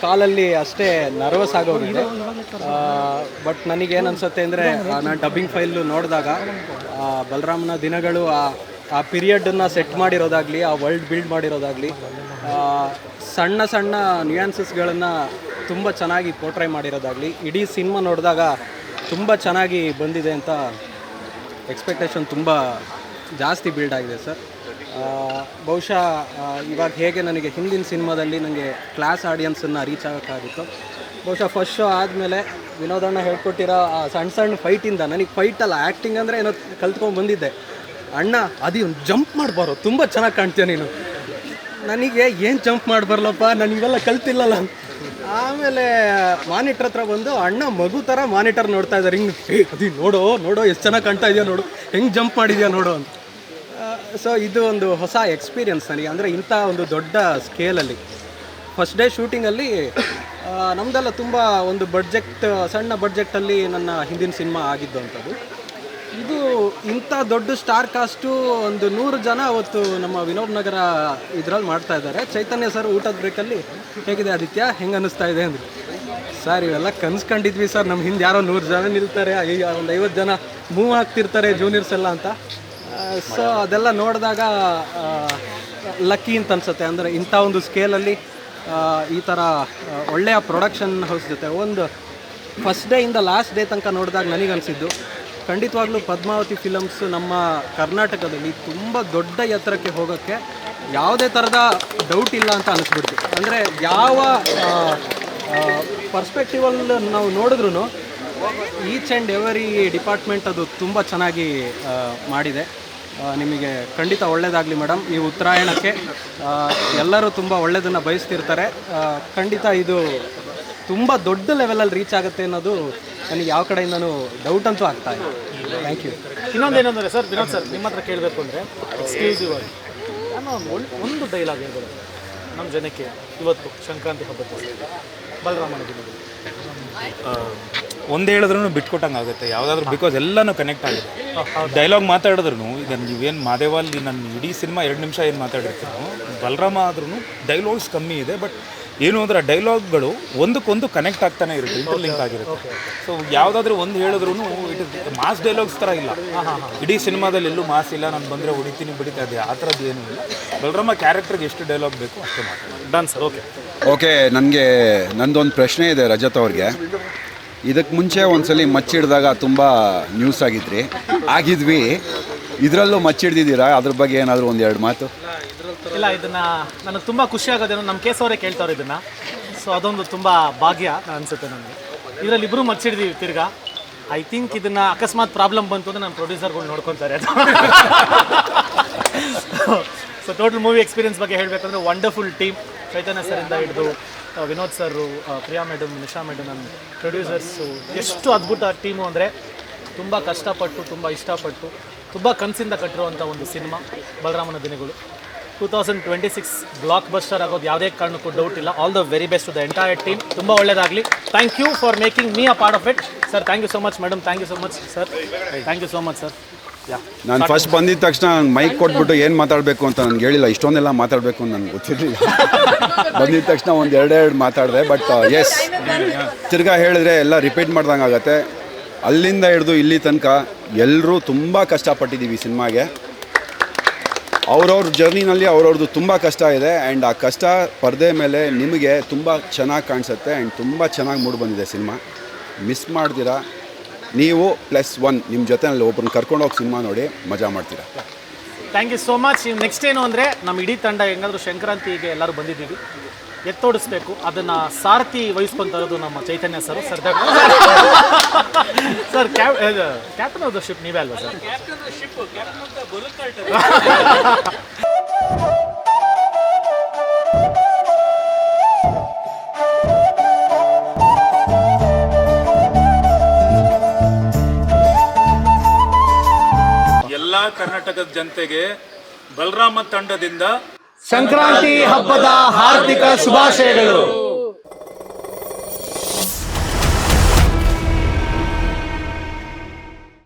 ಕಾಲಲ್ಲಿ ಅಷ್ಟೇ ನರ್ವಸ್ ಆಗೋಗಿದೆ. ಬಟ್ ನನಗೇನು ಅನಿಸುತ್ತೆ ಅಂದರೆ, ನಾನು ಡಬ್ಬಿಂಗ್ ಫೈಲು ನೋಡಿದಾಗ ಬಲರಾಮನ ದಿನಗಳು ಆ ಪೀರಿಯಡನ್ನು ಸೆಟ್ ಮಾಡಿರೋದಾಗಲಿ, ಆ ವರ್ಲ್ಡ್ ಬಿಲ್ಡ್ ಮಾಡಿರೋದಾಗಲಿ, ಸಣ್ಣ ಸಣ್ಣ ನ್ಯೂಯಾನ್ಸಸ್ಗಳನ್ನು ತುಂಬ ಚೆನ್ನಾಗಿ ಪೋರ್ಟ್ರೈ ಮಾಡಿರೋದಾಗಲಿ, ಇಡೀ ಸಿನಿಮಾ ನೋಡಿದಾಗ ತುಂಬ ಚೆನ್ನಾಗಿ ಬಂದಿದೆ ಅಂತ ಎಕ್ಸ್ಪೆಕ್ಟೇಷನ್ ತುಂಬ ಜಾಸ್ತಿ ಬಿಲ್ಡ್ ಆಗಿದೆ ಸರ್. ಬಹುಶಃ ಇವಾಗ ಹೇಗೆ ನನಗೆ ಹಿಂದಿನ ಸಿನಿಮಾದಲ್ಲಿ ನನಗೆ ಕ್ಲಾಸ್ ಆಡಿಯನ್ಸನ್ನು ರೀಚ್ ಆಗೋಕ್ಕಾಗಿತ್ತು, ಬಹುಶಃ ಫಸ್ಟ್ ಶೋ ಆದಮೇಲೆ ವಿನೋದಣ್ಣ ಹೇಳ್ಕೊಟ್ಟಿರೋ ಆ ಸಣ್ಣ ಫೈಟಿಂದ ನನಗೆ ಫೈಟಲ್ಲ, ಆ್ಯಕ್ಟಿಂಗ್ ಅಂದರೆ ಏನೋ ಕಲ್ತ್ಕೊಂಡು ಬಂದಿದ್ದೆ. ಅಣ್ಣ ಅದು ಜಂಪ್ ಮಾಡಬಾರೋ, ತುಂಬ ಚೆನ್ನಾಗಿ ಕಾಣ್ತೀಯ ನೀನು. ನನಗೆ ಏನು ಜಂಪ್ ಮಾಡಬಾರಲ್ಲಪ್ಪ, ನಾನು ಇವೆಲ್ಲ ಕಲ್ತಿಲ್ಲಲ್ಲ. ಆಮೇಲೆ ಮಾನಿಟ್ರ್ ಹತ್ರ ಬಂದು ಅಣ್ಣ ಮಗು ಥರ ಮಾನಿಟರ್ ನೋಡ್ತಾ ಇದ್ದಾರೆ, ಹಿಂಗೆ ಅದು ನೋಡೋ ಎಷ್ಟು ಚೆನ್ನಾಗಿ ಕಾಣ್ತಾ ಇದೆಯಾ ನೋಡು, ಹೆಂಗೆ ಜಂಪ್ ಮಾಡಿದ್ಯಾ ನೋಡು ಅಂತ. ಸೊ ಇದು ಒಂದು ಹೊಸ ಎಕ್ಸ್ಪೀರಿಯನ್ಸ್ ನನಗೆ, ಅಂದರೆ ಇಂಥ ಒಂದು ದೊಡ್ಡ ಸ್ಕೇಲಲ್ಲಿ ಫಸ್ಟ್ ಡೇ ಶೂಟಿಂಗಲ್ಲಿ ನಮ್ಮದೆಲ್ಲ ತುಂಬ ಒಂದು ಸಣ್ಣ ಬಡ್ಜೆಕ್ಟಲ್ಲಿ ನನ್ನ ಹಿಂದಿನ ಸಿನಿಮಾ ಆಗಿದ್ದು ಅಂಥದ್ದು. ಇದು ಇಂಥ ದೊಡ್ಡ ಸ್ಟಾರ್ ಕಾಸ್ಟು ಒಂದು 100 ಜನ ಅವತ್ತು ನಮ್ಮ ವಿನೋದ್ ನಗರ ಇದರಲ್ಲಿ ಮಾಡ್ತಾ ಇದ್ದಾರೆ. ಚೈತನ್ಯ ಸರ್ ಊಟದ ಬ್ರೇಕಲ್ಲಿ ಹೇಗಿದೆ ಆದಿತ್ಯ, ಹೆಂಗೆ ಅನ್ನಿಸ್ತಾ ಇದೆ ಅಂದರು. ಸರ್ ಇವೆಲ್ಲ ಕನ್ಸ್ಕೊಂಡಿದ್ವಿ ಸರ್, ನಮ್ಮ ಹಿಂದೆ ಯಾರೋ 100 ಜನ ನಿಲ್ತಾರೆ, ಒಂದು 50 ಜನ ಮೂವ್ ಆಗ್ತಿರ್ತಾರೆ ಜೂನಿಯರ್ಸ್ ಎಲ್ಲ ಅಂತ. ಸೊ ಅದೆಲ್ಲ ನೋಡಿದಾಗ ಲಕ್ಕಿ ಅಂತ ಅನಿಸುತ್ತೆ. ಅಂದರೆ ಇಂಥ ಒಂದು ಸ್ಕೇಲಲ್ಲಿ ಈ ಥರ ಒಳ್ಳೆಯ ಪ್ರೊಡಕ್ಷನ್ ಹೌಸ್ ಜೊತೆ ಒಂದು ಫಸ್ಟ್ ಡೇ ಇಂದ ಲಾಸ್ಟ್ ಡೇ ತನಕ ನೋಡಿದಾಗ ನನಗನ್ಸಿದ್ದು ಖಂಡಿತವಾಗ್ಲೂ ಪದ್ಮಾವತಿ ಫಿಲಮ್ಸ್ ನಮ್ಮ ಕರ್ನಾಟಕದಲ್ಲಿ ತುಂಬ ದೊಡ್ಡ ಎತ್ತರಕ್ಕೆ ಹೋಗೋಕ್ಕೆ ಯಾವುದೇ ಥರದ ಡೌಟ್ ಇಲ್ಲ ಅಂತ ಅನಿಸ್ಬಿಡ್ತು. ಅಂದರೆ ಯಾವ ಪರ್ಸ್ಪೆಕ್ಟಿವಲ್ಲಿ ನಾವು ನೋಡಿದ್ರೂ ಈಚ್ ಆ್ಯಂಡ್ ಎವರಿ ಡಿಪಾರ್ಟ್ಮೆಂಟ್ ಅದು ತುಂಬ ಚೆನ್ನಾಗಿ ಮಾಡಿದೆ. ನಿಮಗೆ ಖಂಡಿತ ಒಳ್ಳೆಯದಾಗಲಿ ಮೇಡಮ್. ಈ ಉತ್ತರಾಯಣಕ್ಕೆ ಎಲ್ಲರೂ ತುಂಬ ಒಳ್ಳೆಯದನ್ನು ಬಯಸ್ತಿರ್ತಾರೆ. ಖಂಡಿತ ಇದು ತುಂಬ ದೊಡ್ಡ ಲೆವೆಲಲ್ಲಿ ರೀಚ್ ಆಗುತ್ತೆ ಅನ್ನೋದು ನನಗೆ ಯಾವ ಕಡೆಯಿಂದನೂ ಡೌಟ್ ಅಂತೂ ಆಗ್ತಾ ಇದೆ. Thank you. ಇನ್ನೊಂದೇನೆಂದರೆ ಸರ್, ವಿನೋದ್ ಸರ್ ನಿಮ್ಮ ಹತ್ರ ಕೇಳಬೇಕು ಅಂದರೆ ಎಕ್ಸ್ಕ್ಲೂಸಿವ್ ಆಗಿ ನಾನು ಒಂದು ಡೈಲಾಗ್ ಹೇಳ್ಬೋದು ನಮ್ಮ ಜನಕ್ಕೆ ಇವತ್ತು ಸಂಕ್ರಾಂತಿ ಹಬ್ಬದ ಬಲರಾಮನ ದಿನದಲ್ಲಿ. ಒಂದು ಹೇಳಿದ್ರೂ ಬಿಟ್ಕೊಟ್ಟಂಗೆ ಆಗುತ್ತೆ ಯಾವುದಾದ್ರೂ, ಬಿಕಾಸ್ ಎಲ್ಲನೂ ಕನೆಕ್ಟ್ ಆಗಿದೆ. ಡೈಲಾಗ್ ಮಾತಾಡಿದ್ರು ಈಗ ನೀವೇನು ಮಾದೇವಲ್ಲಿ ನನ್ನ ಇಡೀ ಸಿನಿಮಾ 2 ನಿಮಿಷ ಏನು ಮಾತಾಡಿರ್ತೀನೋ, ಬಲರಾಮ ಆದ್ರೂ ಡೈಲಾಗ್ಸ್ ಕಮ್ಮಿ ಇದೆ, ಬಟ್ ಏನು ಅಂದರೆ ಆ ಡೈಲಾಗ್ಗಳು ಒಂದಕ್ಕೊಂದು ಕನೆಕ್ಟ್ ಆಗ್ತಾನೆ ಇರುತ್ತೆ, ಇಂಟರ್ಲಿಂಕ್ ಆಗಿರುತ್ತೆ. ಸೊ ಯಾವುದಾದ್ರೂ ಒಂದು ಹೇಳಿದ್ರು ಇಟ್ ಇಸ್ ಮಾಸ್ ಡೈಲಾಗ್ಸ್ ಥರ ಇಲ್ಲ. ಇಡೀ ಸಿನಿಮಾದಲ್ಲಿ ಎಲ್ಲೂ ಮಾಸ್ ಇಲ್ಲ, ನಾನು ಬಂದರೆ ಹೊಡಿತೀನಿ ಬಿಡಿತಾ ಇದೆ ಆ ಥರದ್ದು ಏನೂ ಇಲ್ಲ. ಬಲರಾಮ ಕ್ಯಾರೆಕ್ಟರ್ಗೆ ಎಷ್ಟು ಡೈಲಾಗ್ ಬೇಕು ಅಷ್ಟೇ ಮಾತಾಡೋದು. Done sir. ಓಕೆ, ನನಗೆ ನಂದೊಂದು ಪ್ರಶ್ನೆ ಇದೆ ರಜತ್ ಅವ್ರಿಗೆ. ಇದಕ್ಕೆ ಮುಂಚೆ ಒಂದ್ಸಲಿ ಮಚ್ಚಿಡ್ದಾಗ ತುಂಬ ನ್ಯೂಸ್ ಆಗಿದ್ವಿ. ಇದರಲ್ಲೂ ಮಚ್ಚಿಡ್ದಿದ್ದೀರಾ? ಅದ್ರ ಬಗ್ಗೆ ಏನಾದರೂ 1-2 ಮಾತು. ಇದರಲ್ಲಿ ಇಲ್ಲ, ಇದನ್ನು ನನಗೆ ತುಂಬ ಖುಷಿ ಆಗೋದೇನೋ ನಮ್ಮ ಕೇಸ್ ಅವರೇ ಕೇಳ್ತಾವ್ರೆ ಇದನ್ನು. ಸೊ ಅದೊಂದು ತುಂಬ ಭಾಗ್ಯ ಅನಿಸುತ್ತೆ ನನಗೆ. ಇದರಲ್ಲಿ ಇಬ್ಬರು ಮಚ್ಚಿಡಿದೀವಿ ತಿರ್ಗಾ. ಐ ಥಿಂಕ್ ಇದನ್ನು ಅಕಸ್ಮಾತ್ ಪ್ರಾಬ್ಲಮ್ ಬಂತು ಅಂದರೆ ನಮ್ಮ ಪ್ರೊಡ್ಯೂಸರ್ಗಳು ನೋಡ್ಕೊತಾರೆ. ಸೊ ಟೋಟಲ್ ಮೂವಿ ಎಕ್ಸ್ಪೀರಿಯನ್ಸ್ ಬಗ್ಗೆ ಹೇಳಬೇಕಂದ್ರೆ ವಂಡರ್ಫುಲ್ ಟೀಮ್. ಚೈತನ್ಯ ಸರಿಂದ ಹಿಡಿದು ವಿನೋದ್ ಸರು, ಪ್ರಿಯಾ ಮೇಡಮ್, ನಿಶಾ ಮೇಡಮ್, ನನ್ನ ಪ್ರೊಡ್ಯೂಸರ್ಸು, ಎಷ್ಟು ಅದ್ಭುತ ಟೀಮು ಅಂದರೆ ತುಂಬ ಕಷ್ಟಪಟ್ಟು, ತುಂಬ ಇಷ್ಟಪಟ್ಟು, ತುಂಬ ಕನಸಿಂದ ಕಟ್ಟಿರುವಂಥ ಒಂದು ಸಿನಿಮಾ ಬಲರಾಮನ ದಿನಗಳು. 2026 ಬ್ಲಾಕ್ ಬಸ್ಟರ್ ಆಗೋದು ಯಾವುದೇ ಕಾರಣಕ್ಕೂ ಡೌಟ್ ಇಲ್ಲ. All the very best to the entire team. ತುಂಬ ಒಳ್ಳೆಯದಾಗಲಿ. Thank you for making me a part of it sir. Thank you so much madam. Thank you so much sir. Thank you so much sir. ನಾನು first ಬಂದಿದ್ದ ತಕ್ಷಣ mic ಕೊಟ್ಬಿಟ್ಟು ಏನು ಮಾತಾಡಬೇಕು ಅಂತ ನನಗೆ ಹೇಳಿಲ್ಲ. ಇಷ್ಟೊಂದೆಲ್ಲ ಮಾತಾಡಬೇಕು ಅಂತ ನನಗೆ ಗೊತ್ತಿರಲಿಲ್ಲ. ಬಂದಿದ್ದ ತಕ್ಷಣ ಒಂದು ಎರಡೆರಡು ಮಾತಾಡಿದೆ. ಬಟ್ ಎಸ್, ತಿರ್ಗಾ ಹೇಳಿದ್ರೆ ಎಲ್ಲ ರಿಪೀಟ್ ಮಾಡ್ದಂಗೆ ಆಗುತ್ತೆ. ಅಲ್ಲಿಂದ ಹಿಡಿದು ಇಲ್ಲಿ ತನಕ ಎಲ್ಲರೂ ತುಂಬ ಕಷ್ಟಪಟ್ಟಿದ್ದೀವಿ ಸಿನಿಮಾಗೆ. ಅವ್ರವ್ರ ಜರ್ನಿನಲ್ಲಿ ಅವ್ರವ್ರದ್ದು ತುಂಬ ಕಷ್ಟ ಇದೆ. ಆ್ಯಂಡ್ ಆ ಕಷ್ಟ ಪರದೆ ಮೇಲೆ ನಿಮಗೆ ತುಂಬ ಚೆನ್ನಾಗಿ ಕಾಣಿಸುತ್ತೆ. ಆ್ಯಂಡ್ ತುಂಬ ಚೆನ್ನಾಗಿ ಮೂಡಿ ಬಂದಿದೆ ಸಿನಿಮಾ. ಮಿಸ್ ಮಾಡ್ತೀರಾ. ನೀವು +1 ನಿಮ್ಮ ಜೊತೆಯಲ್ಲಿ ಒಬ್ಬರನ್ನ ಕರ್ಕೊಂಡೋಗಿ ಸಿನಿಮಾ ನೋಡಿ ಮಜಾ ಮಾಡ್ತೀರಾ. Thank you so much. Next ಏನು ಅಂದರೆ ನಮ್ಮ ಇಡೀ ತಂಡ ಹೆಂಗಾದರೂ ಸಂಕ್ರಾಂತಿಗೆ ಎಲ್ಲರೂ ಬಂದಿದ್ದೀವಿ, ಎತ್ತೋಡಿಸ್ಬೇಕು. ಅದನ್ನು ಸಾರಥಿ ವಹಿಸ್ಕೊಂತಿರೋದು ನಮ್ಮ Chaitanya sir. Sir captain of the ship ನೀವೇ ಅಲ್ವಾ ಸರ್? ಎಲ್ಲ ಕರ್ನಾಟಕದ ಜನತೆಗೆ ಬಲರಾಮ ತಂಡದಿಂದ ಸಂಕ್ರಾಂತಿ ಹಬ್ಬದ ಹಾರ್ದಿಕ ಶುಭಾಶಯಗಳು.